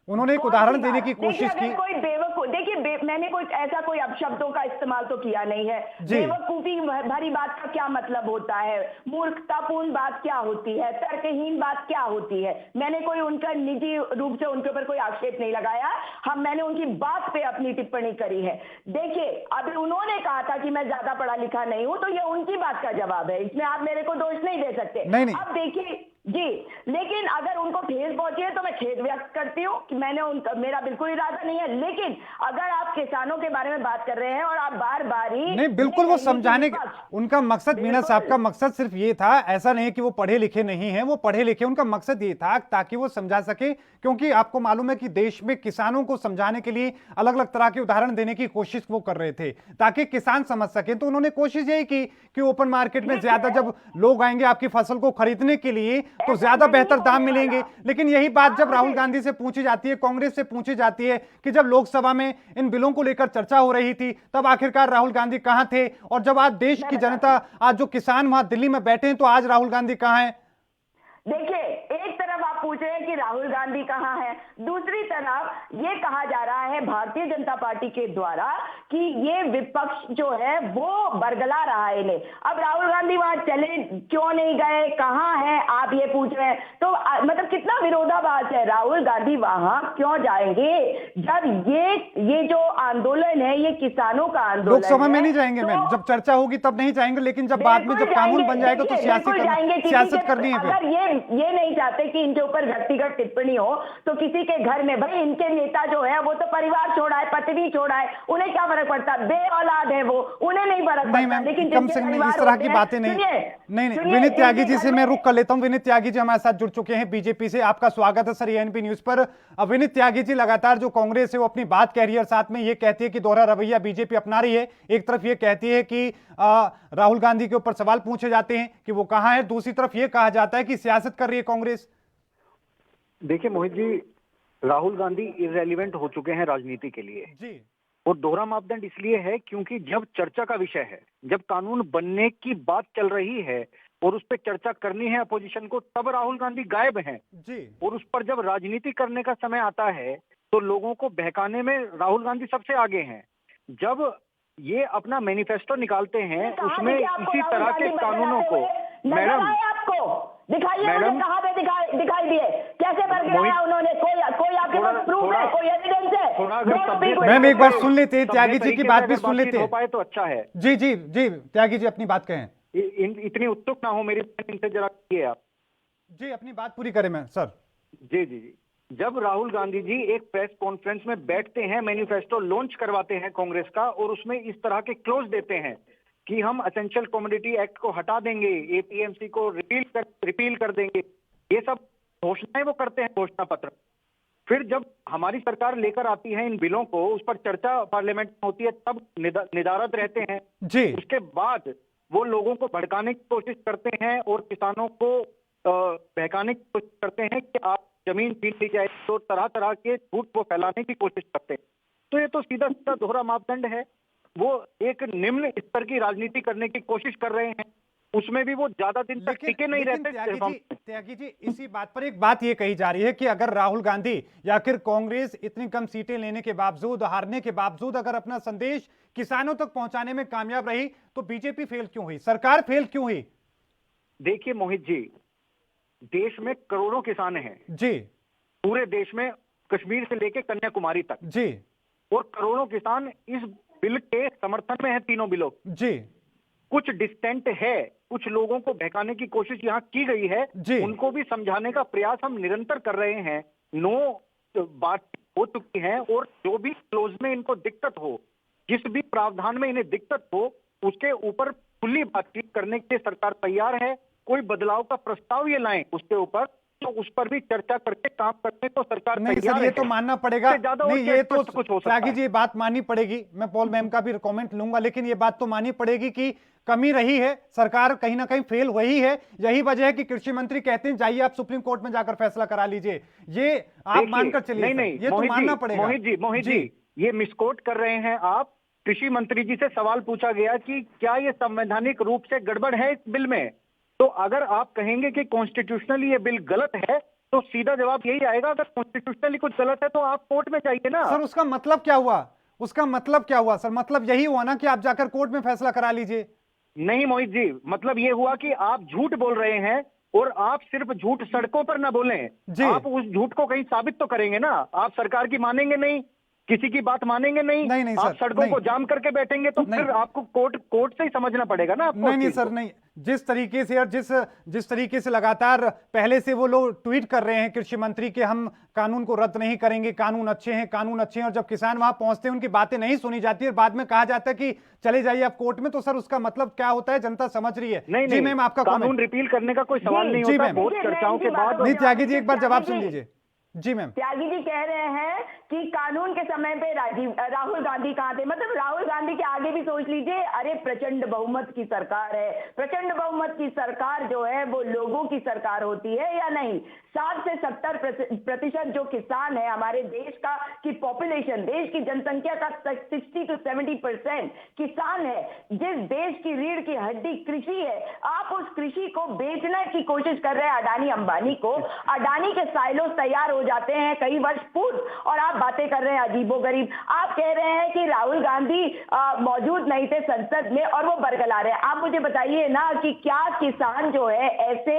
उन्होंने एक उदाहरण देने की कोशिश की। कोई बेवकूफ, देखिए मैंने कोई ऐसा कोई अपशब्दों का इस्तेमाल तो किया नहीं है। बेवकूफी भरी बात का क्या मतलब होता है, मूर्खतापूर्ण बात क्या होती है, तर्कहीन बात क्या होती है? मैंने कोई उनका निजी रूप से उनके ऊपर कोई आक्षेप नहीं लगाया, मैंने उनकी बात पे अपनी टिप्पणी करी है। देखिए अभी उन्होंने कहा था कि मैं ज्यादा पढ़ा लिखा नहीं हूं, तो ये उनकी बात का जवाब है, इसमें आप मेरे को दोष नहीं दे सकते। नहीं। अब देखिए जी, लेकिन अगर उनको ठेस पहुंची है तो मैं खेद व्यक्त करती हूँ कि मैंने उनका, मेरा बिल्कुल इरादा नहीं है। लेकिन अगर आप किसानों के बारे में बात कर रहे हैं और आप बार बार ही नहीं, बिल्कुल वो समझाने का उनका मकसद, मीणा साहब का मकसद सिर्फ ये था, ऐसा नहीं कि वो पढ़े लिखे नहीं है, वो पढ़े लिखे, उनका मकसद ये था ताकि वो समझा सके, क्योंकि आपको मालूम है कि देश में किसानों को समझाने के लिए अलग अलग तरह के उदाहरण देने की कोशिश वो कर रहे थे ताकि किसान समझ सके। तो उन्होंने कोशिश यही की कि ओपन मार्केट में ज्यादा जब लोग आएंगे आपकी फसल को खरीदने के लिए तो ज्यादा बेहतर दाम मिलेंगे। लेकिन यही बात जब राहुल गांधी से पूछी जाती है, कांग्रेस से पूछी जाती है कि जब लोकसभा में इन बिलों को लेकर चर्चा हो रही थी तब आखिरकार राहुल गांधी कहां थे? और जब आज देश की जनता, आज जो किसान वहां दिल्ली में बैठे हैं, तो आज राहुल गांधी कहां हैं? देखिए एक तरफ आप पूछ रहे हैं कि राहुल गांधी कहां है, दूसरी तरफ ये कहा जा रहा है भारतीय जनता पार्टी के द्वारा कि ये विपक्ष जो है वो बरगला रहा है इन्हें। अब राहुल गांधी वहां चले क्यों नहीं गए, कहां है, आप ये पूछ रहे हैं, तो मतलब कितना विरोधाभास है। राहुल गांधी वहां क्यों जाएंगे जब ये जो आंदोलन है ये किसानों का आंदोलन है? लोकसभा में नहीं जाएंगे मैम, जब चर्चा होगी तब नहीं जाएंगे, लेकिन जब बाद में जब कानून बन जाएगा तो सियासत करनी है। अगर ये नहीं चाहते कि इनके ऊपर व्यक्तिगत टिप्पणी हो तो किसी के घर में, भाई इनके नेता जो है वो तो परिवार छोड़ा है, पत्नी छोड़ा है, उन्हें क्या फर्क पड़ता, बे औलाद है वो, उन्हें नहीं फर्क पड़ता। लेकिन कम से कम इस तरह की बातें नहीं। विनीत त्यागी जी से मैं रुक कर लेता हूं। विनीत त्यागी जी हमारे साथ जुड़ चुके हैं बीजेपी से, आपका स्वागत है सर एएनपी न्यूज पर। विनीत त्यागी जी, लगातार जो कांग्रेस है वो अपनी बात कह रही है और साथ में ये कहती है कि दोहरा रवैया बीजेपी अपना रही है। एक तरफ ये कहती है कि राहुल गांधी के ऊपर सवाल पूछे जाते हैं कि वो कहां है, दूसरी तरफ ये कहा जाता है कि सियासत कर रही है कांग्रेस। देखिए मोहित जी, राहुल गांधी इररेलेवेंट हो चुके हैं राजनीति के लिए जी, और दोहरा मापदंड इसलिए है क्योंकि जब चर्चा का विषय है, जब कानून बनने की बात चल रही है और उस पर चर्चा करनी है अपोजिशन को, तब राहुल गांधी गायब हैं जी। और उस पर जब राजनीति करने का समय आता है तो लोगों को बहकाने में राहुल गांधी सबसे आगे हैं। जब ये अपना मैनिफेस्टो निकालते हैं उसमें इसी तरह के कानूनों को, मैडम आपको दिखाइए, कहां पे दिखाई दिए, कैसे बरगलाया उन्होंने? कोई आपके पास प्रूफ है, कोई एविडेंस है? मैम एक बार सुन लेते हैं, त्यागी जी की बात भी सुन लेते हैं। हो पाए तो अच्छा है। जी जी जी, त्यागी जी अपनी बात कहें। इतनी उत्सुक ना हो मेरी, इनसे जरा किए आप जी, अपनी बात पूरी करें मैं सर। जी जी जी। जब राहुल गांधी जी एक प्रेस कॉन्फ्रेंस में बैठते हैं, मैनिफेस्टो लॉन्च करवाते हैं कांग्रेस का और उसमें इस तरह के क्लोज देते हैं कि हम एसेंशियल कमोडिटी एक्ट को हटा देंगे, एपीएमसी को रिपील कर देंगे, ये सब घोषणाएं वो करते हैं घोषणा पत्र। फिर जब हमारी सरकार लेकर आती है इन बिलों को, उस पर चर्चा पार्लियामेंट में होती है, तब निदारद रहते हैं जी। उसके बाद वो लोगों को भड़काने की कोशिश करते हैं और किसानों को बहकाने की कोशिश करते हैं कि आप जमीन छीन ली जाए, तो तरह तरह के झूठ वो फैलाने की कोशिश करते हैं। तो ये तो सीधा सीधा दोहरा मापदंड है। वो एक निम्न स्तर की राजनीति करने की कोशिश कर रहे हैं, उसमें भी वो ज्यादा दिन तक टिके नहीं रहते। त्यागी जी, इसी बात पर एक बात ये कही जा रही है कि अगर राहुल गांधी या फिर कांग्रेस इतनी कम सीटें लेने के बावजूद, हारने के बावजूद अगर अपना संदेश किसानों तक पहुंचाने में कामयाब रही तो बीजेपी फेल क्यों हुई, सरकार फेल क्यों हुई? देखिए मोहित जी, देश में करोड़ों किसान हैं, जी पूरे देश में, कश्मीर से लेके कन्याकुमारी तक, जी, और करोड़ों किसान इस बिल के समर्थन में है, तीनों बिलों। जी कुछ डिस्टेंट है, कुछ लोगों को बहकाने की कोशिश यहाँ की गई है, जी। उनको भी समझाने का प्रयास हम निरंतर कर रहे हैं। बात हो चुकी है, और जो भी क्लोज में इनको दिक्कत हो, जिस भी प्रावधान में इन्हें दिक्कत हो, उसके ऊपर खुली बातचीत करने के लिए सरकार तैयार है। कोई बदलाव का प्रस्ताव ये लाएं उसके ऊपर, तो उस पर भी चर्चा करके काम करने को सरकार नहीं तैयार सर, ये तो है। मानना पड़ेगा। इससे ज्यादा और नहीं, क्या ये तो स्पष्ट कुछ हो सकता त्यागी है? जी, ये बात माननी पड़ेगी। मैं पॉल मैम का भी कमेंट लूंगा, लेकिन ये बात तो माननी पड़ेगी कि कमी रही है, सरकार कहीं ना कहीं फेल हुई है। यही वजह है कि कृषि मंत्री कहते हैं जाइए आप सुप्रीम कोर्ट में जाकर फैसला करा लीजिए। ये आप मानकर चलिए। नहीं, ये तो मानना पड़ेगा। मोहित जी, ये मिसकोट कर रहे हैं आप। कृषि मंत्री जी से सवाल पूछा गया कि क्या ये संवैधानिक रूप से गड़बड़ है इस बिल में, तो अगर आप कहेंगे कि कॉन्स्टिट्यूशनली ये बिल गलत है, तो सीधा जवाब यही आएगा, अगर कॉन्स्टिट्यूशनली कुछ गलत है तो आप कोर्ट में जाइए ना। सर उसका मतलब क्या हुआ? उसका मतलब क्या हुआ सर? मतलब यही हुआ ना कि आप जाकर कोर्ट में फैसला करा लीजिए। नहीं मोहित जी, मतलब ये हुआ कि आप झूठ बोल रहे हैं, और आप सिर्फ झूठ सड़कों पर ना बोलें, आप उस झूठ को कहीं साबित तो करेंगे ना। आप सरकार की मानेंगे नहीं, किसी की बात मानेंगे नहीं, नहीं आप सर, सड़कों को जाम करके बैठेंगे, तो फिर आपको कोर्ट से ही समझना पड़ेगा ना आपको। नहीं सर, नहीं। जिस तरीके से और जिस तरीके से लगातार पहले से वो लोग ट्वीट कर रहे हैं कृषि मंत्री के, हम कानून को रद्द नहीं करेंगे, कानून अच्छे हैं, कानून अच्छे हैं, और जब किसान वहां पहुंचते हैं उनकी बातें नहीं सुनी जाती है, बाद में कहा जाता है कि चले जाइए आप कोर्ट में, तो सर उसका मतलब क्या होता है जनता समझ रही है। नहीं, जी मैम, आपका कानून रिपील करने का कोई सवाल नहीं होता। बहुत चर्चाओं के बाद। नहीं त्यागी जी, एक बार जवाब सुन लीजिए। जी मैम। त्यागी जी कह रहे हैं कि कानून के समय पे राहुल गांधी कहाँ थे? मतलब राहुल गांधी के आगे भी सोच लीजिए। अरे प्रचंड बहुमत की सरकार है, प्रचंड बहुमत की सरकार जो है वो लोगों की सरकार होती है या नहीं? 60 से 70% जो किसान है हमारे देश का की पॉपुलेशन, देश की जनसंख्या का 60 to 70% किसान है। जिस देश की रीढ़ की हड्डी कृषि है, आप उस कृषि को बेचने की कोशिश कर रहे हैं अडानी अंबानी को। अडानी के साइलोस तैयार हो जाते हैं कई वर्ष पूर्व, और आप बातें कर रहे हैं अजीबोगरीब। आप कह रहे हैं कि राहुल गांधी मौजूद नहीं थे संसद में और वो बरगला रहे हैं। आप मुझे बताइए ना कि क्या किसान जो है ऐसे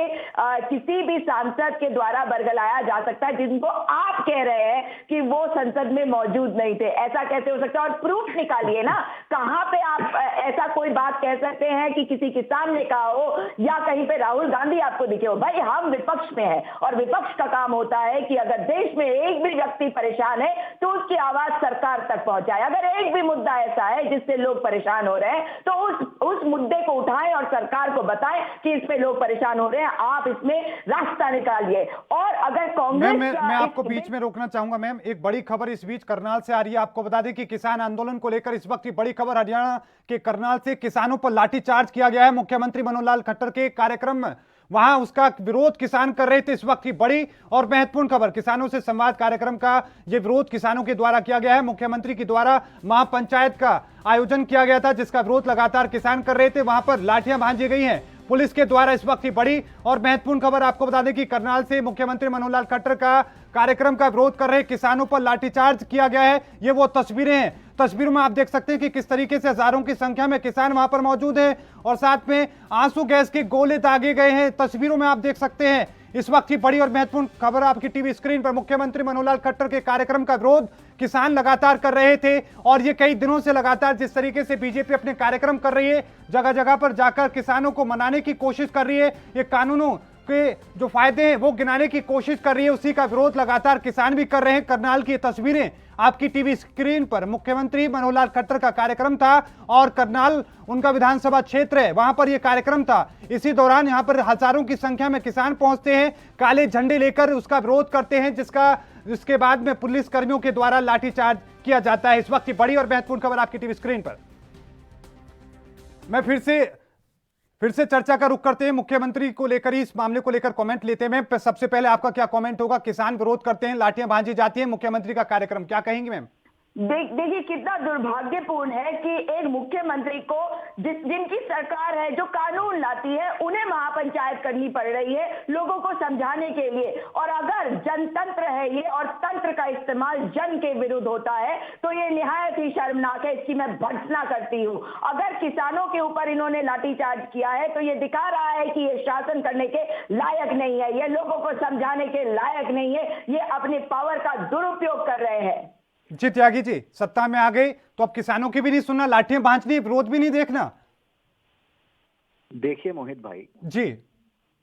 किसी भी सांसद के द्वारा बरगलाया जा सकता है जिनको आप कह रहे हैं कि वो संसद में मौजूद नहीं थे? ऐसा कैसे हो सकता है? और प्रूफ निकालिए ना, कहां पे आप ऐसा कोई बात कह सकते हैं कि किसी किसान ने कहा हो या कहीं पे राहुल गांधी आपको दिखे हो? भाई हम विपक्ष में हैं, और विपक्ष का काम होता है कि अगर देश में एक भी व्यक्ति परेशान है तो उसकी आवाज सरकार तक पहुंचाए। अगर एक भी मुद्दा ऐसा है जिससे लोग परेशान हो रहे हैं तो उस मुद्दे को उठाएं और सरकार को बताएं कि इस पे लोग परेशान हो रहे हैं, आप इसमें रास्ता निकालिए। और अगर कांग्रेस मैं आपको बीच में रोकना चाहूंगा मैम। एक बड़ी खबर इस बीच करनाल से आ रही है। आपको बता दें कि किसान आंदोलन को लेकर इस वक्त की बड़ी खबर, हरियाणा के करनाल से किसानों पर लाठीचार्ज किया गया है। मुख्यमंत्री मनोहर लाल खट्टर के कार्यक्रम में वहां उसका विरोध किसान कर रहे थे। इस वक्त की बड़ी और महत्वपूर्ण खबर, किसानों से संवाद कार्यक्रम का यह विरोध किसानों के द्वारा किया गया है। मुख्यमंत्री के द्वारा महापंचायत का आयोजन किया गया था जिसका विरोध लगातार किसान कर रहे थे। वहां पर लाठियां भांजी गई हैं पुलिस के द्वारा। इस वक्त की बड़ी और महत्वपूर्ण खबर आपको बता दें कि करनाल से मुख्यमंत्री मनोहर लाल खट्टर का कार्यक्रम का विरोध कर रहे किसानों पर लाठीचार्ज किया गया है। ये वो तस्वीरें हैं, तस्वीरों में आप देख सकते हैं कि किस तरीके से हजारों की संख्या में किसान वहां पर मौजूद हैं और साथ में आंसू गैस के गोले दागे गए हैं। तस्वीरों में आप देख सकते हैं इस वक्त की बड़ी और महत्वपूर्ण खबर आपकी टीवी स्क्रीन पर। मुख्यमंत्री मनोहर लाल खट्टर के कार्यक्रम का विरोध किसान लगातार कर रहे थे और ये कई दिनों से लगातार जिस तरीके से बीजेपी अपने कार्यक्रम कर रही है, जगह जगह पर जाकर किसानों को मनाने की कोशिश कर रही है, ये कानूनों के जो फायदे हैं वो गिनाने की कोशिश कर रही है, उसी का विरोध लगातार किसान भी कर रहे हैं। करनाल की तस्वीरें आपकी टीवी स्क्रीन पर। मुख्यमंत्री मनोहर लाल खट्टर का कार्यक्रम था और करनाल उनका विधानसभा क्षेत्र है, वहां पर यह कार्यक्रम था। इसी दौरान यहां पर हजारों की संख्या में किसान पहुंचते हैं, काले झंडे लेकर उसका विरोध करते हैं, जिसके बाद में पुलिस कर्मियों के द्वारा लाठीचार्ज किया जाता है। इस वक्त की बड़ी और महत्वपूर्ण खबर आपकी टीवी स्क्रीन पर। मैं फिर से चर्चा का रुख करते हैं। मुख्यमंत्री को लेकर, इस मामले को लेकर कमेंट लेते हैं। सबसे पहले आपका क्या कमेंट होगा? किसान विरोध करते हैं, लाठियां भांजी जाती हैं, मुख्यमंत्री का कार्यक्रम, क्या कहेंगे मैम? देखिए कितना दुर्भाग्यपूर्ण है कि एक मुख्यमंत्री को जिनकी सरकार है, जो कानून लाती है, उन्हें महापंचायत करनी पड़ रही है लोगों को समझाने के लिए। और अगर जनतंत्र है ये और तंत्र का इस्तेमाल जन के विरुद्ध होता है तो ये निहायत ही शर्मनाक है, इसकी मैं भर्त्सना करती हूँ। अगर किसानों के ऊपर इन्होंने लाठीचार्ज किया है तो ये दिखा रहा है कि ये शासन करने के लायक नहीं है, ये लोगों को समझाने के लायक नहीं है, ये अपने पावर का दुरुपयोग कर रहे हैं। जी त्यागी जी, सत्ता में आ गई तो अब किसानों की भी नहीं सुनना, लाठियां भांजनी, विरोध भी नहीं देखना। देखिए मोहित भाई जी,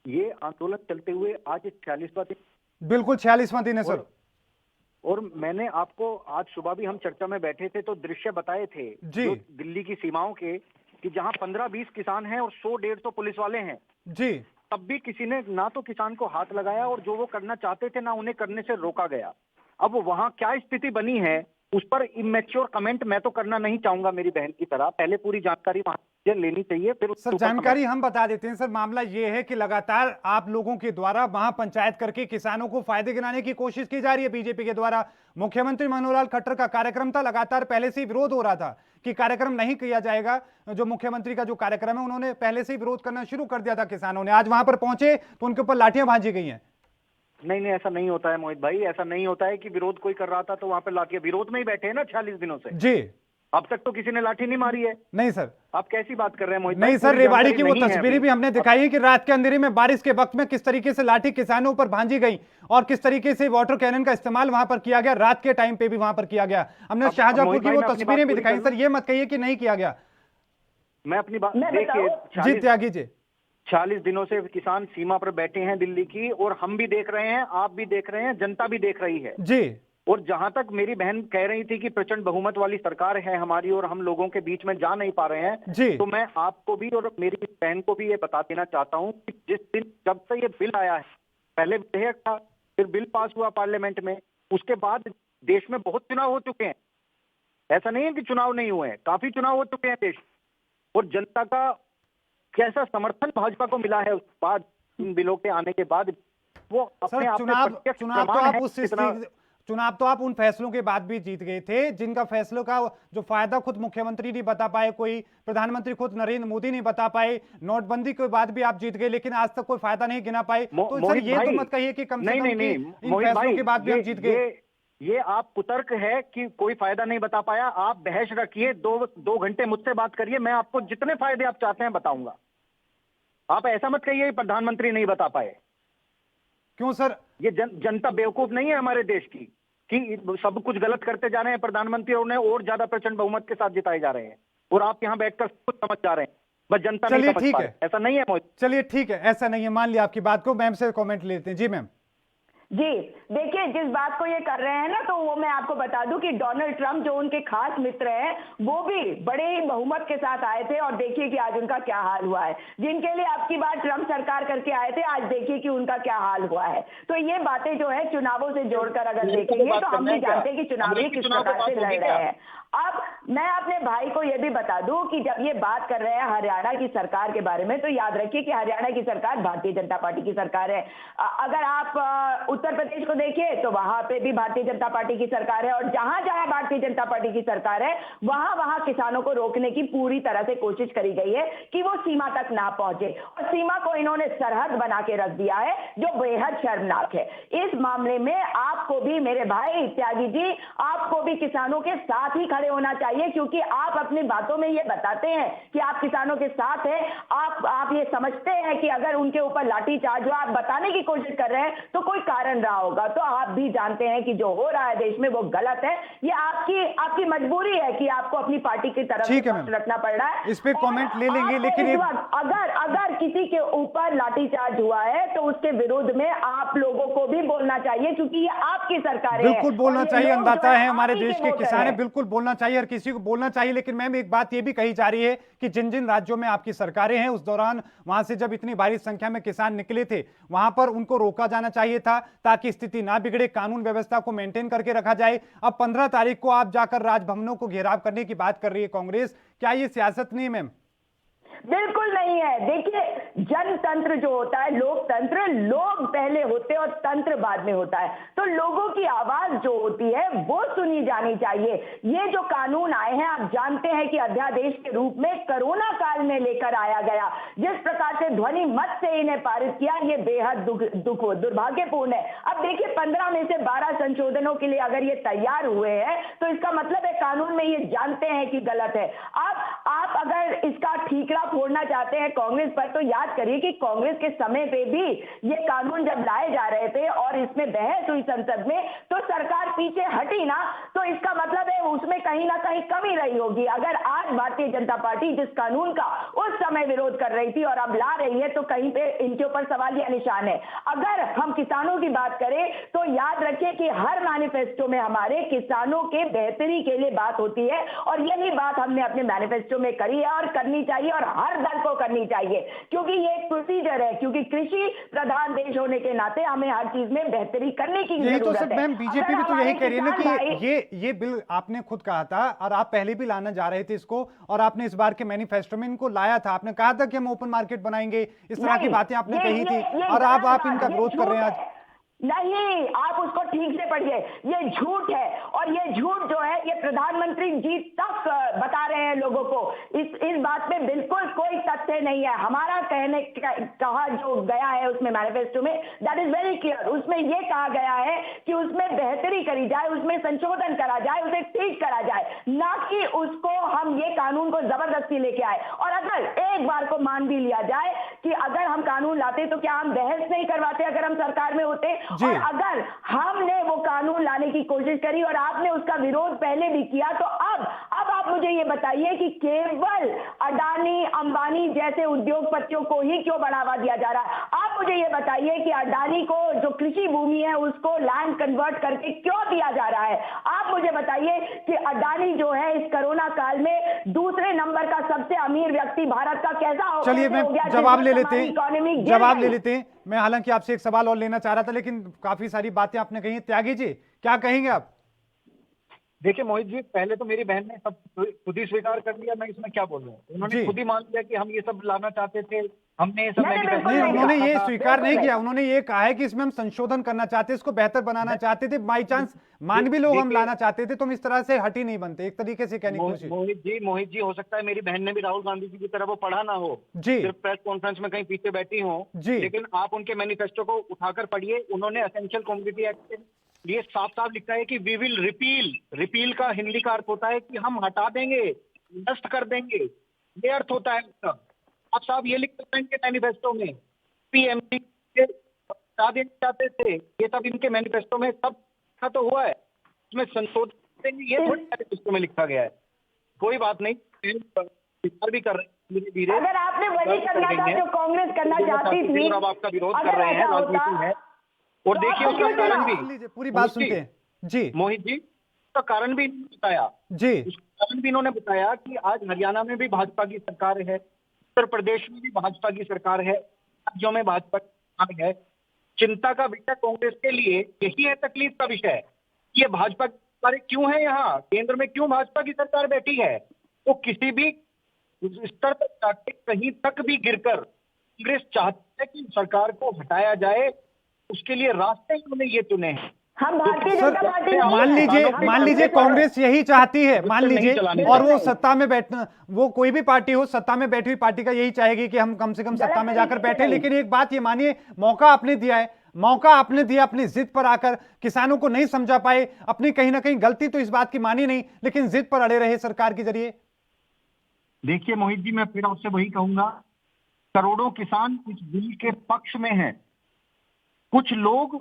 ये आंदोलन चलते हुए आज 46वां दिन, बिल्कुल 46वां दिन है सर। और मैंने आपको आज सुबह भी हम चर्चा में बैठे थे तो दृश्य बताए थे जी। जो दिल्ली की सीमाओं के, कि जहां 15-20 किसान हैं और 100-150 पुलिस वाले हैं, जी, तब भी किसी ने ना तो किसान को हाथ लगाया और जो वो करना चाहते थे ना उन्हें करने से रोका गया। अब वहां क्या स्थिति बनी है उस पर इमेच्योर कमेंट मैं तो करना नहीं चाहूंगा मेरी बहन की तरह। पहले पूरी जानकारी वहां लेनी चाहिए, फिर सर जानकारी हम बता देते हैं। सर मामला ये है कि लगातार आप लोगों के द्वारा महापंचायत करके किसानों को फायदे गिनाने की कोशिश की जा रही है बीजेपी के द्वारा। मुख्यमंत्री मनोहर लाल खट्टर का कार्यक्रम था, लगातार पहले से ही विरोध हो रहा था कि कार्यक्रम नहीं किया जाएगा। जो मुख्यमंत्री का जो कार्यक्रम है उन्होंने पहले से ही विरोध करना शुरू कर दिया था किसानों ने। आज वहां पर पहुंचे तो उनके ऊपर लाठियां भांजी गई हैं। नहीं, ऐसा नहीं होता है मोहित भाई, ऐसा नहीं होता है कि विरोध कोई कर रहा था तो वहां पे लाठियां, विरोध में ही बैठे हैं ना 46 दिनों से। जी, अब तक तो किसी ने लाठी नहीं मारी है। नहीं सर, आप कैसी बात कर रहे हैं मोहित नहीं भाई? सर, पूरी रेवाड़ी की वो जानकारी नहीं है तस्वीरें भी हमने दिखाई है कि रात के अंधेरे में बारिश के वक्त में किस तरीके से लाठी किसानों पर भांजी गई और किस तरीके से वाटर कैनन का इस्तेमाल वहां पर किया गया, रात के टाइम पे भी वहां पर किया गया। हमने शाहजहांपुर की वो तस्वीरें भी दिखाई। सर ये मत कहिए कि नहीं किया गया। मैं अपनी बात देखिए, जी त्यागी जी, 40 दिनों से किसान सीमा पर बैठे हैं दिल्ली की, और हम भी देख रहे हैं, आप भी देख रहे हैं, जनता भी देख रही है जी। और जहां तक मेरी बहन कह रही थी कि प्रचंड बहुमत वाली सरकार है हमारी और हम लोगों के बीच में जा नहीं पा रहे हैं जी, तो मैं आपको भी और मेरी बहन को भी ये बता देना चाहता हूं कि जिस दिन जब से ये बिल आया है, पहले विधेयक था, फिर बिल पास हुआ पार्लियामेंट में, उसके बाद देश में बहुत चुनाव हो चुके हैं। ऐसा नहीं है कि चुनाव नहीं हुए हैं, काफी चुनाव हो चुके हैं देश, और जनता का कैसा समर्थन भाजपा को मिला है उस बाद, इन बिलों के आने के बाद, वो अपने आप में प्रत्यक्ष प्रमाण है। चुनाव तो आप उन फैसलों के बाद भी जीत गए थे जिनका फैसलों का जो फायदा खुद मुख्यमंत्री नहीं बता पाए, कोई प्रधानमंत्री खुद नरेंद्र मोदी नहीं बता पाए। नोटबंदी के बाद भी आप जीत गए लेकिन आज तक कोई फायदा नहीं गिना पाए। तो सर ये तो मत कहिए कि कम से कम इन फैसलों के बाद भी हम जीत गए। ये आप कुतर्क है कि कोई फायदा नहीं बता पाया। आप बहस रखिए, 2 घंटे मुझसे बात करिए, मैं आपको जितने फायदे आप चाहते हैं बताऊंगा। आप ऐसा मत कहिए प्रधानमंत्री नहीं बता पाए। क्यों सर? ये जनता बेवकूफ नहीं है हमारे देश की कि सब कुछ गलत करते जा रहे हैं प्रधानमंत्री, और उन्हें और ज्यादा प्रचंड बहुमत के साथ जिताए जा रहे हैं, और आप यहाँ बैठकर कुछ समझ जा रहे हैं, बस जनता नहीं समझ पा रही। ऐसा नहीं है मोहित। चलिए ठीक है, ऐसा नहीं है, मान लिया आपकी बात को। मैम से कमेंट लेते हैं। जी मैम। जी देखिए, जिस बात को ये कर रहे हैं ना, तो वो मैं आपको बता दूं कि डोनाल्ड ट्रंप जो उनके खास मित्र हैं वो भी बड़े ही बहुमत के साथ आए थे, और देखिए कि आज उनका क्या हाल हुआ है। जिनके लिए अब की बार ट्रंप सरकार करके आए थे, आज देखिए कि उनका क्या हाल हुआ है। तो ये बातें जो है चुनावों से जोड़कर अगर देखेंगे तो हम भी जानते हैं कि चुनावी किस प्रकार से लड़ रहे हैं। अब मैं अपने भाई को यह भी बता दूं कि जब ये बात कर रहे हैं हरियाणा की सरकार के बारे में, तो याद रखिए कि हरियाणा की सरकार भारतीय जनता पार्टी की सरकार है। अगर आप उत्तर प्रदेश को देखिए तो वहां पे भी भारतीय जनता पार्टी की सरकार है, और जहां जहां भारतीय जनता पार्टी की सरकार है वहां वहां किसानों को रोकने की पूरी तरह से कोशिश करी गई है कि वो सीमा तक ना पहुंचे, और सीमा को इन्होंने सरहद बना के रख दिया है जो बेहद शर्मनाक है। इस मामले में आपको भी मेरे भाई त्यागी जी, आपको भी किसानों के साथ ही होना चाहिए, क्योंकि आप अपनी बातों में ये बताते हैं कि आप किसानों के साथ हैं। आप ये समझते हैं कि अगर उनके ऊपर लाठीचार्ज हो, आप बताने की कोशिश कर रहे हैं तो कोई कारण रहा होगा। तो आप भी जानते हैं कि जो हो रहा है देश में वो गलत है। ये आपकी मजबूरी है कि आपको अपनी पार्टी की तरफ रखना पड़ रहा है। इस पे कमेंट ले लेंगे, लेकिन अगर किसी के ऊपर लाठीचार्ज हुआ है तो उसके विरुद्ध में आप लोगों को भी बोलना चाहिए, क्योंकि ये आपकी सरकार है। बिल्कुल बोलना चाहिए, अन्नदाता है हमारे देश के किसान है, बिल्कुल बोलना चाहिए, हर किसी को बोलना चाहिए। लेकिन मैम एक बात ये भी कही जा रही है कि जिन जिन राज्यों में आपकी सरकारें हैं उस दौरान वहां से जब इतनी भारी संख्या में किसान निकले थे वहां पर उनको रोका जाना चाहिए था ताकि स्थिति ना बिगड़े, कानून व्यवस्था को मेंटेन करके रखा जाए। अब 15 तारीख को आप जाकर राजभवनों को घेराव करने की बात कर रही है कांग्रेस, क्या ये सियासत नहीं है मैम? बिल्कुल नहीं है। देखिए, जनतंत्र जो होता है, लोकतंत्र, लोग पहले होते हैं और तंत्र बाद में होता है। तो लोगों की आवाज जो होती है वो सुनी जानी चाहिए। ये जो कानून आए हैं, आप जानते हैं कि अध्यादेश के रूप में कोरोना काल में लेकर आया गया। जिस प्रकार से ध्वनि मत से इन्हें पारित किया, ये बेहद दुर्भाग्यपूर्ण है। अब देखिए, 15 में से 12 संशोधनों के लिए अगर ये तैयार हुए हैं तो इसका मतलब है कानून में ये जानते हैं कि गलत है। आप अगर इसका ठीकरा फोड़ना चाहते हैं कांग्रेस पर, तो याद करिए कि कांग्रेस के समय पे भी ये कानून जब लाए जा रहे थे और इसमें बहस हुई संसद में, तो सरकार पीछे हटी ना, तो इसका मतलब है उसमें कहीं ना कहीं कमी रही होगी। अगर आज भारतीय जनता पार्टी जिस कानून का उस समय विरोध कर रही थी और अब ला रही है, तो कहीं पे इनके ऊपर सवालिया निशान है। अगर हम किसानों की बात करें तो याद रखिए कि हर मैनिफेस्टो में हमारे किसानों के बेहतरी के लिए बात होती है, और यही बात हमने अपने मैनिफेस्टो में करी है और करनी चाहिए, और हर दल को करनी चाहिए, क्योंकि ये एक प्रोसीजर है। क्योंकि कृषि प्रधान देश होने के नाते हमें हर चीज में बेहतरी करने की यही तो जरूरत सर है। मैम, बीजेपी भी तो यही कह रही है ना किसान कि ये बिल आपने खुद कहा था और आप पहले भी लाना जा रहे थे इसको, और आपने इस बार के मैनिफेस्टो में इनको लाया था। आपने कहा था कि हम ओपन मार्केट बनाएंगे, इस तरह की बातें आपने कही थी, और आप इनका विरोध कर रहे हैं आज। नहीं, आप उसको ठीक से पढ़िए, ये झूठ है। और ये झूठ जो है, ये प्रधानमंत्री जी तक बता रहे हैं लोगों को। इस बात में बिल्कुल कोई तथ्य नहीं है। हमारा कहा जो गया है उसमें मैनिफेस्टो में, दैट इज वेरी क्लियर। उसमें ये कहा गया है कि उसमें बेहतरी करी जाए, उसमें संशोधन करा जाए, उसे ठीक करा जाए, ना कि उसको हम ये कानून को जबरदस्ती लेके आए। और अगर एक बार को मान भी लिया जाए कि अगर हम कानून लाते तो क्या हम बहस नहीं करवाते अगर हम सरकार में होते? और अगर हमने वो कानून लाने की कोशिश करी और आपने उसका विरोध पहले भी किया, तो अब आप मुझे ये बताइए कि केवल अडानी अंबानी जैसे उद्योगपतियों को ही क्यों बढ़ावा दिया जा रहा है? आप मुझे ये बताइए कि अडानी को जो कृषि भूमि है उसको लैंड कन्वर्ट करके क्यों दिया जा रहा है? आप मुझे बताइए कि अडानी जो है इस कोरोना काल में दूसरे नंबर का सबसे अमीर व्यक्ति भारत का कैसा हो? चलिए मैं जवाब ले लेते हैं, मैं हालांकि आपसे एक सवाल और लेना चाह रहा था, लेकिन काफी सारी बातें आपने कही। त्यागी जी, क्या कहेंगे आप? देखिए मोहित जी, पहले तो मेरी बहन ने सब खुद ही स्वीकार कर लिया, मैं इसमें क्या बोलूं। उन्होंने खुद ही मान लिया कि हम ये सब लाना चाहते थे, हमने ये सब नहीं, उन्होंने ये स्वीकार नहीं किया। उन्होंने ये कहा है कि इसमें हम संशोधन करना चाहते, इसको बेहतर बनाना चाहते थे। बाई चांस मान भी लोग हम लाना चाहते थे तो हम इस तरह से हट ही नहीं बनते, एक तरीके से कहने की कोशिश। मोहित जी, हो सकता है मेरी बहन ने भी राहुल गांधी जी की तरह वो पढ़ा ना हो जी, सिर्फ प्रेस कॉन्फ्रेंस में कहीं पीछे बैठी हो जी, लेकिन आप उनके मैनिफेस्टो को उठाकर पढ़िए। उन्होंने एसेंशियल कम्युनिटी एक्ट ये साफ साफ लिखा है कि वी विल रिपील का हिंदी का अर्थ होता है कि हम हटा देंगे, नष्ट कर देंगे, ये अर्थ होता है उसका। आप साहब ये लिख सकते हैं इनके मैनिफेस्टो में, पीएमसी हटा देना चाहते थे, ये सब इनके मैनिफेस्टो में सब तो हुआ है, उसमें संशोधन देंगे, ये थोड़ी मैनिफेस्टो में लिखा गया है। कोई बात नहीं, स्वीकार भी कर रहे हैं धीरे धीरे। अगर आपने वही करना था जो कांग्रेस करना चाहती थी, और अब आपका विरोध कर रहे हैं, राजनीति है। और देखिए उसका कारण भी, पूरी बात सुनते हैं जी मोहित जी, उसका कारण भी बताया जी, उसका कारण भी इन्होंने बताया कि आज हरियाणा में भी भाजपा की सरकार है, उत्तर प्रदेश में भी भाजपा की सरकार है, राज्यों में भाजपा की सरकार है। चिंता का विषय कांग्रेस के लिए यही है, तकलीफ का विषय, ये भाजपा की सरकार क्यों है, यहाँ केंद्र में क्यों भाजपा की सरकार बैठी है। तो किसी भी स्तर तक जाके कहीं तक भी गिरकर कांग्रेस चाहती है कि सरकार को हटाया जाए, उसके लिए रास्ते उन्होंने ये चुने हैं। हम भारतीय जनता पार्टी मान लीजिए कांग्रेस यही चाहती है, मान लीजिए, और वो सत्ता में बैठना, वो कोई भी पार्टी हो, सत्ता में बैठी हुई पार्टी का यही चाहेगी कि हम कम से कम सत्ता में जाकर बैठे। लेकिन एक बात ये मानिए, मौका आपने दिया है, मौका आपने दिया, अपनी जिद पर आकर किसानों को नहीं समझा पाए, अपनी कहीं ना कहीं गलती तो इस बात की मानी नहीं, लेकिन जिद पर अड़े रहे सरकार के जरिए। देखिए मोहित जी, मैं फिर आपसे वही कहूंगा, करोड़ों किसान इस बिल के पक्ष में हैं। कुछ लोग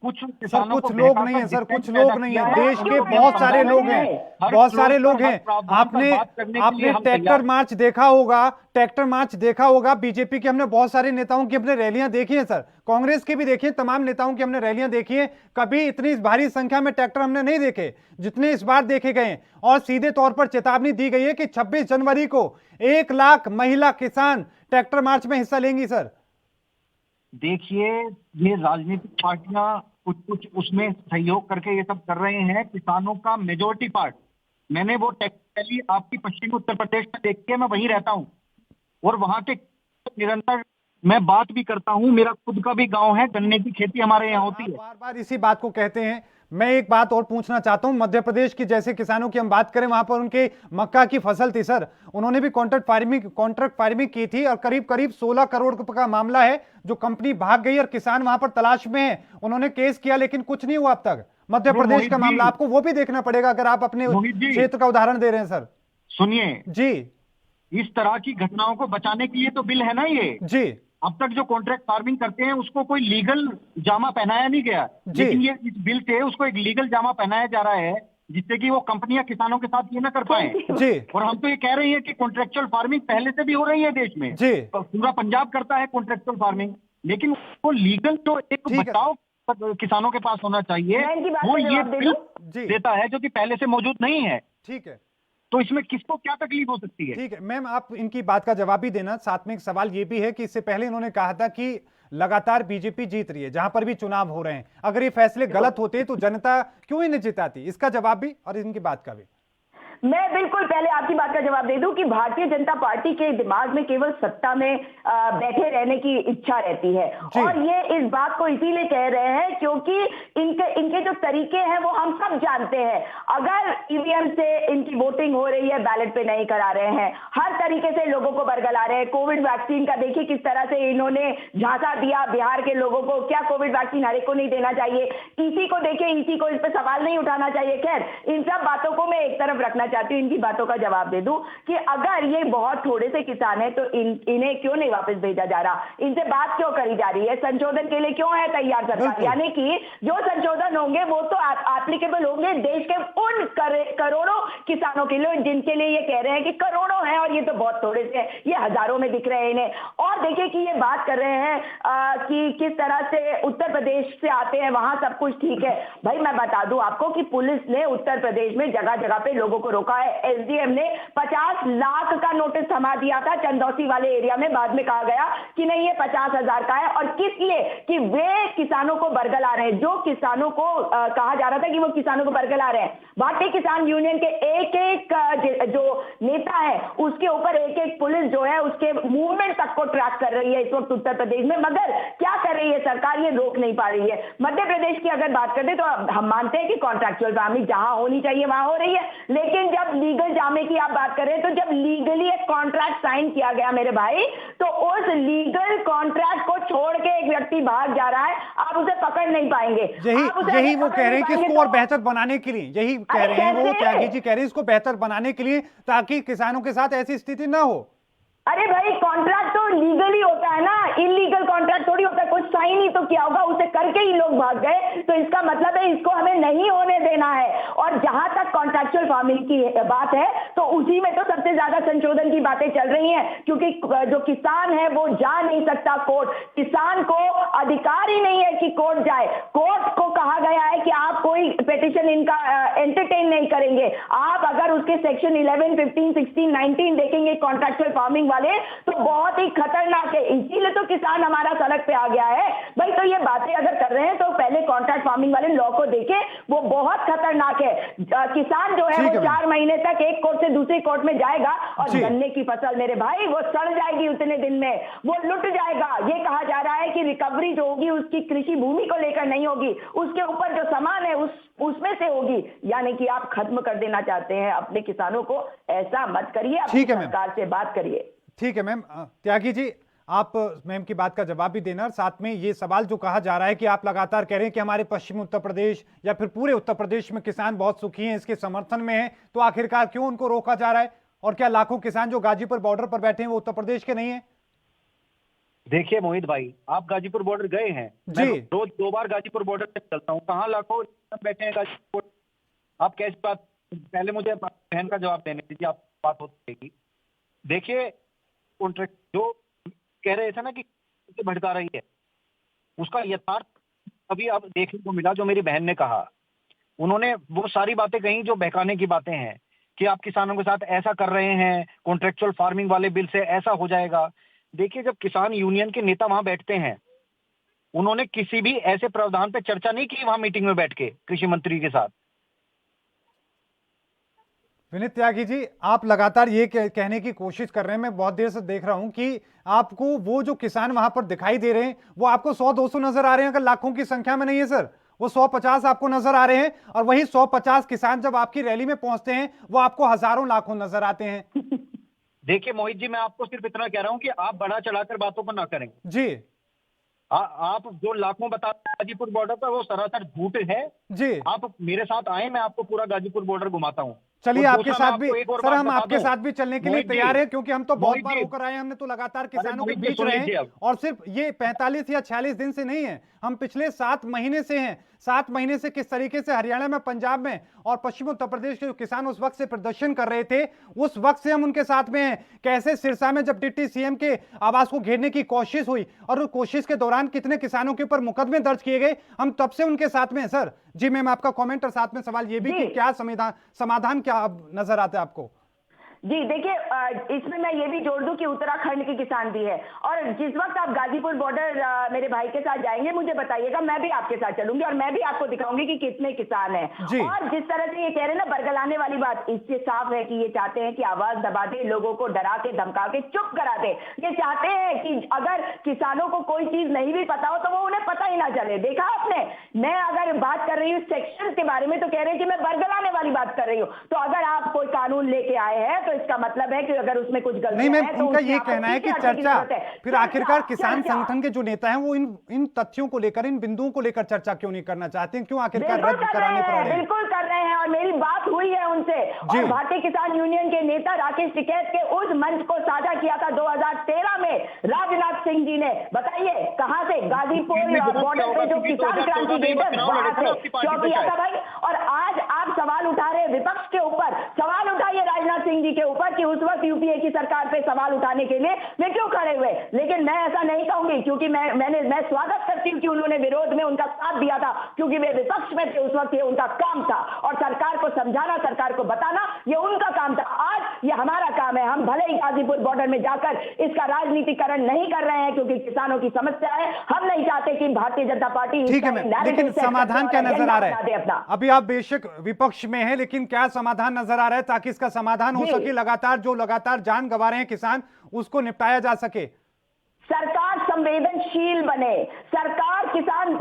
कुछ किसानों कुछ लोग नहीं है सर, कुछ लोग नहीं है, देश के बहुत सारे लोग हैं, बहुत सारे लोग हैं। आपने ट्रैक्टर मार्च देखा होगा, ट्रैक्टर मार्च देखा होगा बीजेपी के, हमने बहुत सारे नेताओं की हमने रैलियां देखी हैं सर, कांग्रेस की भी देखी है, तमाम नेताओं की हमने रैलियां देखी है। कभी इतनी भारी संख्या में ट्रैक्टर हमने नहीं देखे जितने इस बार देखे गए। और सीधे तौर पर चेतावनी दी गई है कि 26 जनवरी को 1 लाख महिला किसान ट्रैक्टर मार्च में हिस्सा लेंगी सर। देखिए, ये राजनीतिक पार्टियां कुछ उसमें सहयोग करके ये सब कर रहे हैं। किसानों का मेजोरिटी पार्ट, मैंने वो टैक्स रैली आपकी पश्चिमी उत्तर प्रदेश में देखी है, मैं वहीं रहता हूँ, और वहां के निरंतर मैं बात भी करता हूं, मेरा खुद का भी गांव है, गन्ने की खेती हमारे यहाँ होती है। बार बार इसी बात को कहते हैं। मैं एक बात और पूछना चाहता हूं, मध्य प्रदेश की जैसे किसानों की हम बात करें, वहां पर उनके मक्का की फसल थी सर, उन्होंने भी कॉन्ट्रैक्ट फार्मिंग की थी और करीब करीब 16 करोड़ का मामला है, जो कंपनी भाग गई और किसान वहां पर तलाश में है। उन्होंने केस किया लेकिन कुछ नहीं हुआ अब तक। मध्य प्रदेश का मामला आपको वो भी देखना पड़ेगा अगर आप अपने क्षेत्र का उदाहरण दे रहे हैं सर। सुनिए जी, इस तरह की घटनाओं को बचाने के लिए तो बिल है ना ये। जी, अब तक जो कॉन्ट्रैक्ट फार्मिंग करते हैं उसको कोई लीगल जामा पहनाया नहीं गया, लेकिन ये इस बिल से उसको एक लीगल जामा पहनाया जा रहा है, जिससे कि वो कंपनियां किसानों के साथ ये ना कर पाए। जी, और हम तो ये कह रहे हैं कि कॉन्ट्रेक्चुअल फार्मिंग पहले से भी हो रही है देश में, जी, पूरा पंजाब करता है कॉन्ट्रेक्चुअल फार्मिंग, लेकिन वो लीगल जो एक बचाव किसानों के पास होना चाहिए वो ये बिल देता है, जो कि पहले से मौजूद नहीं है। ठीक है, तो इसमें किसको क्या तकलीफ हो सकती है? ठीक है मैम, आप इनकी बात का जवाब भी देना। साथ में एक सवाल ये भी है कि इससे पहले इन्होंने कहा था कि लगातार बीजेपी जीत रही है जहां पर भी चुनाव हो रहे हैं, अगर ये फैसले गलत होते तो जनता क्यों इन्हें जिताती? इसका जवाब भी और इनकी बात का भी। मैं बिल्कुल पहले आपकी बात का जवाब दे दूं कि भारतीय जनता पार्टी के दिमाग में केवल सत्ता में बैठे रहने की इच्छा रहती है, और ये इस बात को इसीलिए कह रहे हैं क्योंकि इनके जो तरीके हैं वो हम सब जानते हैं। अगर ईवीएम से इनकी वोटिंग हो रही है, बैलेट पे नहीं करा रहे हैं, हर तरीके से लोगों को बरगला रहे हैं। कोविड वैक्सीन का देखिए किस तरह से इन्होंने झांसा दिया बिहार के लोगों को, क्या कोविड वैक्सीन हर एक को नहीं देना चाहिए? ईसी को देखिए, ईसी को इस पर सवाल नहीं उठाना चाहिए। खैर, इन सब बातों को मैं एक तरफ रखना चाहती हूँ, इनकी बातों का जवाब दे दूं कि अगर ये बहुत थोड़े से किसान है तो इन्हें क्यों नहीं वापस भेजा जा रहा, इनसे बात क्यों करी जा रही है, संशोधन के लिए क्यों है तैयार सरकार? यानी कि जो संशोधन होंगे वो तो एप्लीकेबल होंगे देश के उन करोड़ों किसानों के लिए जिनके लिए ये कह रहे हैं कि करोड़ों हैं, और ये तो बहुत थोड़े से, ये हजारों में दिख रहे हैं इन्हें। और देखिए कि ये बात कर रहे हैं कि किस तरह से उत्तर प्रदेश से आते हैं, वहां सब कुछ ठीक है। भाई मैं बता दूं आपको कि पुलिस ने उत्तर प्रदेश में जगह जगह पे लोगों को रोका है। एसडीएम ने 50 लाख का नोटिस थमा दिया था चंदौसी वाले एरिया में, बाद में कहा गया कि नहीं ये 50,000 का है। और किस लिए? कि वे किसानों को बरगला रहे हैं, जो किसानों को कहा जा रहा था कि वो किसानों को बरगला रहे हैं। भारतीय किसान यूनियन के एक एक जो नेता है उसके ऊपर एक एक पुलिस जो है उसके मूवमेंट तक को ट्रैक कर रही है इस वक्त उत्तर प्रदेश में, मगर क्या कर रही है सरकार? ये रोक नहीं पा रही है। मध्य प्रदेश की अगर बात करते तो हम मानते हैं कि कॉन्ट्रैक्चुअल फार्मिंग जहां होनी चाहिए वहां हो रही है, लेकिन जब लीगल जामे की आप बात करें तो जब लीगली एक कॉन्ट्रैक्ट साइन किया गया मेरे भाई, तो उस लीगल कॉन्ट्रैक्ट को छोड़ के एक व्यक्ति भाग जा रहा है, आप उसे पकड़ नहीं पाएंगे। यही वो कह रहे हैं कि इसको और बेहतर बनाने के लिए, यही कह रहे हैं वो, त्यागी जी कह रहे हैं इसको बेहतर बनाने के लिए ताकि किसानों के साथ ऐसी स्थिति ना हो। अरे भाई कॉन्ट्रैक्ट तो लीगली होता है ना, इलीगल कॉन्ट्रैक्ट थोड़ी होता है। कुछ साइन ही तो किया होगा, उसे करके ही लोग भाग गए, तो इसका मतलब है इसको हमें नहीं होने देना है। और जहां तक कॉन्ट्रैक्चुअल फार्मिंग की बात है तो उसी में तो सबसे ज्यादा संशोधन की बातें चल रही हैं, क्योंकि जो किसान है वो जा नहीं सकता कोर्ट, किसान को अधिकार ही नहीं है कि कोर्ट जाए। कोर्ट को कहा गया है कि आप कोई पिटिशन इनका एंटरटेन नहीं करेंगे। आप अगर उसके सेक्शन 11, 15, 16, 19 देखेंगे कॉन्ट्रैक्चुअल फार्मिंग तो बहुत ही खतरनाक है, इसीलिए तो किसान हमारा सड़क पे आ गया है भाई। तो ये बातें अगर कर रहे हैं तो पहले कॉन्ट्रैक्ट फार्मिंग वाले लॉ को देखें, वो बहुत खतरनाक है। किसान जो है वो 4 महीने तक एक कोर्ट से दूसरी कोर्ट में जाएगा और गन्ने की फसल मेरे भाई वो सड़ जाएगी उतने दिन में, वो लुट जाएगा। ये कहा जा रहा है कि रिकवरी जो होगी उसकी कृषि भूमि को लेकर नहीं होगी, उसके ऊपर जो सामान है उसमें से होगी। यानी कि आप खत्म कर देना चाहते हैं अपने किसानों को, ऐसा मत करिए, अपनी सरकार से बात करिए। ठीक है मैम, त्यागी जी आप मैम की बात का जवाब भी देना। साथ में ये सवाल जो कहा जा रहा है कि आप लगातार कह रहे हैं कि हमारे पश्चिमी उत्तर प्रदेश या फिर पूरे उत्तर प्रदेश में किसान बहुत सुखी हैं, इसके समर्थन में हैं, तो आखिरकार क्यों उनको रोका जा रहा है? और क्या लाखों किसान जो गाजीपुर बॉर्डर पर बैठे हैं वो उत्तर प्रदेश के नहीं है? देखिए मोहित भाई, आप गाजीपुर बॉर्डर गए हैं जी? रोज 2 बार गाजीपुर बॉर्डर पे चलता हूँ, कहाँ लाखों बैठे हैं गाजीपुर? आप कैसी बात, पहले मुझे बहन का जवाब देने दीजिए, आप बात होती। देखिए कॉन्ट्रैक्ट जो कह रहे थे ना कि भड़का रही है, उसका यथार्थ अभी अब देखने को मिला। जो मेरी बहन ने कहा, उन्होंने वो सारी बातें कही जो बहकाने की बातें हैं कि आप किसानों के साथ ऐसा कर रहे हैं, कॉन्ट्रैक्चुअल फार्मिंग वाले बिल से ऐसा हो जाएगा। देखिए जब किसान यूनियन के नेता वहां बैठते हैं, उन्होंने किसी भी ऐसे प्रावधान पे चर्चा नहीं की वहां मीटिंग में बैठ के कृषि मंत्री के साथ। विनीत त्यागी जी, आप लगातार ये कहने की कोशिश कर रहे हैं, मैं बहुत देर से देख रहा हूं कि आपको वो जो किसान वहां पर दिखाई दे रहे हैं वो आपको 100-200 नजर आ रहे हैं, अगर लाखों की संख्या में नहीं है सर, वो 150 आपको नजर आ रहे हैं, और वही 150 किसान जब आपकी रैली में पहुंचते हैं वो आपको हजारों लाखों नजर आते हैं। देखिए मोहित जी, मैं आपको सिर्फ इतना कह रहा हूं कि आप बढ़ा चढ़ाकर बातों को ना करें जी आप जो लाखों बता गाजीपुर बॉर्डर पर, वो सरासर झूठ है। जी, आप मेरे साथ आए, मैं आपको पूरा गाजीपुर बॉर्डर घुमाता हूँ। चलिए और आपके दूसरा मैं साथ भी आपको एक और सर, बात हम बता आपके दूं, साथ भी चलने के लिए मोहित जी, तैयार है, क्योंकि हम तो बहुत मोहित बार जी, होकर आए हैं, हमने तो लगातार किसानों के मोहित जी, बीच सुन रहे लीजिए हैं, अब। और सिर्फ ये 45 या 46 दिन से नहीं है, हम पिछले 7 महीने से हैं। 7 महीने से किस तरीके से हरियाणा में, पंजाब में और पश्चिम उत्तर प्रदेश के जो किसान उस वक्त से प्रदर्शन कर रहे थे, उस वक्त से हम उनके साथ में हैं। कैसे सिरसा में जब डिप्टी सीएम के आवास को घेरने की कोशिश हुई और उस कोशिश के दौरान कितने किसानों के ऊपर मुकदमे दर्ज किए गए, हम तब से उनके साथ में हैं सर। जी मैम, आपका कमेंट और साथ में सवाल ये भी कि क्या समाधान क्या अब नजर आता है आपको? जी देखिए, इसमें मैं ये भी जोड़ दूं कि उत्तराखंड के किसान भी है, और जिस वक्त आप गाजीपुर बॉर्डर मेरे भाई के साथ जाएंगे, मुझे बताइएगा, मैं भी आपके साथ चलूंगी और मैं भी आपको दिखाऊंगी कि कितने किसान हैं। और जिस तरह से ये कह रहे हैं ना बरगलाने वाली बात, इससे साफ है कि ये चाहते हैं कि आवाज दबा दे, लोगों को डरा के धमका के चुप करा दे। ये चाहते हैं कि अगर किसानों को कोई चीज नहीं भी पता हो तो वो उन्हें पता ही ना चले। देखा आपने, मैं अगर बात कर रही हूँ सेक्शन के बारे में तो कह रहे हैं कि मैं बरगलाने वाली बात कर रही हूँ। तो अगर आप कोई कानून लेके आए हैं तो इसका मतलब है कि अगर उसमें कुछ गलती नहीं मैम, है तो उनका ये कहना है कि चर्चा, फिर आखिरकार किसान चर्चा। संगठन के जो नेता हैं वो इन तथ्यों को लेकर, इन बिंदुओं को लेकर चर्चा क्यों नहीं करना चाहते हैं? क्यों आखिरकार रद्द कराने पड़ रहे हैं? बिल्कुल कर रहे हैं, और मेरी बात हुई है उनसे, और भारतीय किसान यूनियन के नेता राकेश टिकैत के उस मंच को साझा किया था 2013 में राजनाथ सिंह जी ने। बताइए कहां से? गाजीपुर बॉर्डर पे जो किसान क्रांति गेट है वहां से क्यों किया था भाई? और आज आप सवाल उठा रहे विपक्ष के ऊपर, सवाल उठाइए राजनाथ सिंह जी के ऊपर कि उस वक्त यूपीए की सरकार पे सवाल उठाने के लिए वे क्यों खड़े हुए। लेकिन मैं ऐसा नहीं कहूंगी, क्योंकि मैं स्वागत करती हूँ कि उन्होंने विरोध में उनका साथ दिया था, क्योंकि वे विपक्ष में थे उस वक्त, ये उनका काम था, और सरकार को समझाना, सरकार को बताना, ये उनका काम था। आज ये हमारा काम है। हम भले ही गाजीपुर बॉर्डर में जाकर इसका राजनीतिकरण नहीं कर रहे हैं, क्योंकि किसानों की समस्या है। हम नहीं चाहते कि भारतीय जनता पार्टी, ठीक है मैम, लेकिन समाधान क्या नजर आ रहा है? अभी आप बेशक विपक्ष में हैं, लेकिन क्या समाधान नजर आ रहा है ताकि इसका समाधान हो सके? लगातार जान गंवा रहे हैं किसान, उसको निपटाया जा सके। सरकार संवेदनशील बने, सरकार किसान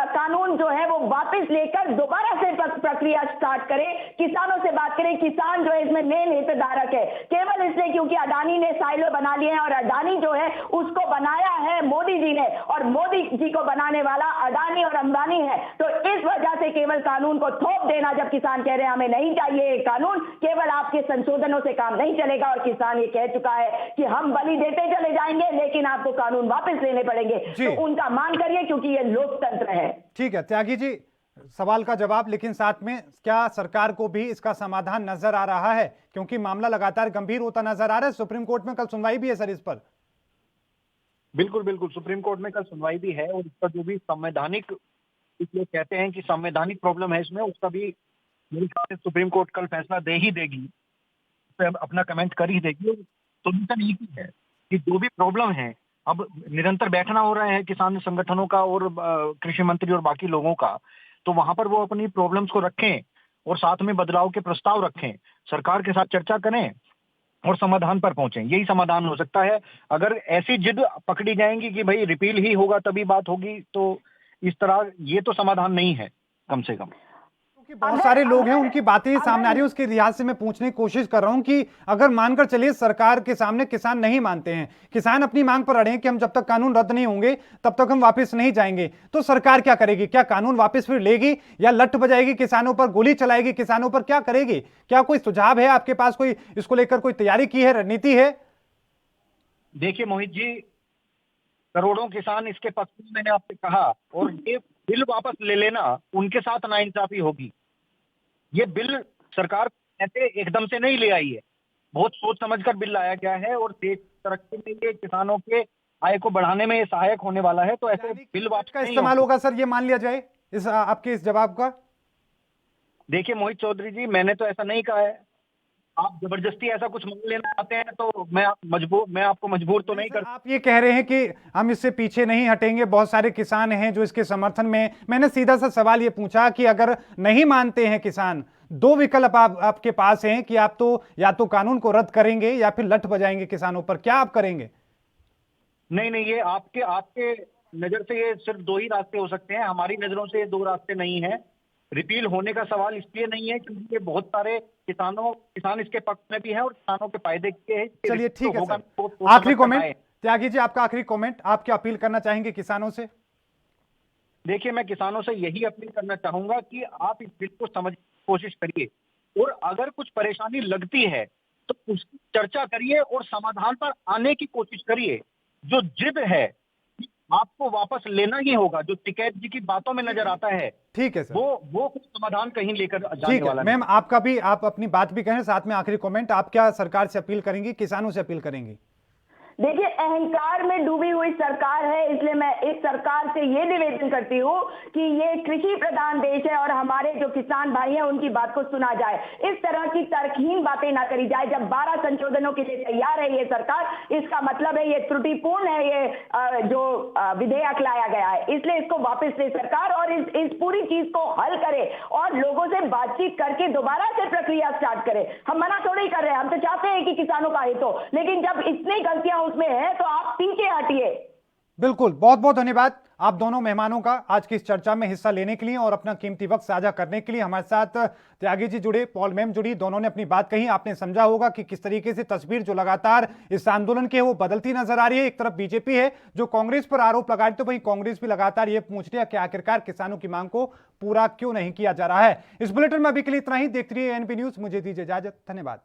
कानून जो है वो वापस लेकर दोबारा से प्रक्रिया स्टार्ट करे, किसानों से बात करें। किसान जो है इसमें मेन हितधारक है, केवल इसलिए क्योंकि अडानी ने साइलो बना लिए हैं, और अडानी जो है उसको बनाया है मोदी जी ने, और मोदी जी को बनाने वाला अडानी और अंबानी है। तो इस वजह से केवल कानून को थोप देना, जब किसान कह रहे हैं हमें नहीं चाहिए कानून, केवल आपके संशोधनों से काम नहीं चलेगा। और किसान ये कह चुका है कि हम बलि देते चले जाएंगे, लेकिन आपको कानून वापस लेने पड़ेंगे। तो उनका मान करिए, क्योंकि ये लोकतंत्र है। ठीक है त्यागी जी, सवाल का जवाब, लेकिन साथ में क्या सरकार को भी इसका समाधान नजर आ रहा है? क्योंकि मामला लगातार गंभीर होता नजर आ रहा है। सुप्रीम कोर्ट में कल सुनवाई भी है सर इस पर। बिल्कुल बिल्कुल, सुप्रीम कोर्ट में कल सुनवाई भी है, और इसका जो भी संवैधानिक, इसलिए कहते हैं कि संवैधानिक प्रॉब्लम है इसमें, उसका भी मेरे ख्याल से सुप्रीम कोर्ट कल फैसला दे ही देगी, अपना कमेंट कर ही देगी। सोल्यूशन एक ही है कि जो भी प्रॉब्लम है, अब निरंतर बैठना हो रहा है किसान संगठनों का और कृषि मंत्री और बाकी लोगों का, तो वहां पर वो अपनी प्रॉब्लम्स को रखें और साथ में बदलाव के प्रस्ताव रखें, सरकार के साथ चर्चा करें और समाधान पर पहुंचें। यही समाधान हो सकता है। अगर ऐसी जिद पकड़ी जाएंगी कि भाई रिपील ही होगा तभी बात होगी, तो इस तरह ये तो समाधान नहीं है कम से कम। बहुत सारे लोग हैं, उनकी बातें सामने आ रही है, उसके लिहाज से मैं पूछने की कोशिश कर रहा हूं कि अगर मानकर चलिए सरकार के सामने किसान नहीं मानते हैं, किसान अपनी मांग पर अड़े हैं कि हम जब तक कानून रद्द नहीं होंगे तब तक हम वापस नहीं जाएंगे, तो सरकार क्या करेगी? क्या कानून वापस फिर लेगी या लठ बजाएगी, किसानों पर गोली चलाएगी, किसानों पर क्या करेगी? क्या कोई सुझाव है आपके पास? कोई इसको लेकर कोई तैयारी की है, रणनीति है? देखिए मोहित जी, करोड़ों किसान इसके पक्ष में, मैंने आपसे कहा, और ये बिल वापस ले लेना उनके साथ नाइंसाफी होगी। ये बिल सरकार ऐसे एकदम से नहीं ले आई है, बहुत सोच समझकर बिल लाया गया है, और देश तरक्की में ये किसानों के आय को बढ़ाने में ये सहायक होने वाला है। तो ऐसे बिल वापस का इस्तेमाल होगा सर, ये मान लिया जाए इस आपके इस जवाब का? देखिए मोहित चौधरी जी, मैंने तो ऐसा नहीं कहा है। आप जबरदस्ती ऐसा कुछ मान लेना चाहते हैं तो मैं आपको मजबूर तो नहीं कर। आप ये कह रहे हैं कि हम इससे पीछे नहीं हटेंगे, बहुत सारे किसान हैं जो इसके समर्थन में। मैंने सीधा सा सवाल ये पूछा कि अगर नहीं मानते हैं किसान, दो विकल्प आपके पास हैं कि आप तो या तो कानून को रद्द करेंगे या फिर लठ बजाएंगे किसानों पर, क्या आप करेंगे? नहीं, ये आपके नजर से ये सिर्फ दो ही रास्ते हो सकते हैं, हमारी नजरों से ये दो रास्ते नहीं है। रिपील होने का सवाल इसलिए नहीं है क्योंकि ये बहुत सारे किसान इसके पक्ष में भी हैं और किसानों के फायदे के हैं। चलिए ठीक है सर, तो आखिरी कमेंट त्यागी जी, आपका आखिरी कमेंट, आप क्या अपील करना चाहेंगे किसानों से? देखिए, मैं किसानों से यही अपील करना चाहूंगा कि आप इस बिल को समझने की कोशिश करिए और अगर कुछ परेशानी लगती है तो उसकी चर्चा करिए और समाधान पर आने की कोशिश करिए। जो जिद है आपको वापस लेना ही होगा, जो टिकैत जी की बातों में नजर आता है, ठीक है सर, वो कुछ समाधान कहीं लेकर जाने ठीक है वाला मैम, आपका भी आप अपनी बात भी कहें, साथ में आखिरी कमेंट, आप क्या सरकार से अपील करेंगी, किसानों से अपील करेंगी? देखिए, अहंकार में डूबी हुई सरकार है, इसलिए मैं इस सरकार से ये निवेदन करती हूँ कि ये कृषि प्रधान देश है और हमारे जो किसान भाई हैं उनकी बात को सुना जाए। इस तरह की तर्कहीन बातें ना करी जाए। जब 12 संशोधनों के लिए तैयार है ये सरकार, इसका मतलब है ये त्रुटिपूर्ण है, ये जो विधेयक लाया गया है, इसलिए इसको वापस ले सरकार और इस पूरी चीज को हल करे और लोगों से बातचीत करके दोबारा से प्रक्रिया स्टार्ट करे। हम मना थोड़ी कर रहे हैं, हम तो चाहते हैं कि किसानों का हित हो, लेकिन जब इतनी गलतियां उसमें है तो आप पीछे हटिए। बिल्कुल, बहुत बहुत धन्यवाद आप दोनों मेहमानों का आज की इस चर्चा में हिस्सा लेने के लिए और अपना कीमती वक्त साझा करने के लिए। हमारे साथ त्यागी जी जुड़े, पॉल मैम जुड़ी, दोनों ने अपनी बात कही। आपने समझा होगा कि किस तरीके से तस्वीर जो लगातार इस आंदोलन की है वो बदलती नजर आ रही है। एक तरफ बीजेपी है जो कांग्रेस पर आरोप लगा रही, तो वहीं कांग्रेस भी लगातार ये पूछ रही है कि आखिरकार किसानों की मांग को पूरा क्यों नहीं किया जा रहा है। इस बुलेटिन में अभी के लिए इतना ही। देखते रहिए एनपी न्यूज, मुझे दीजिए इजाजत, धन्यवाद।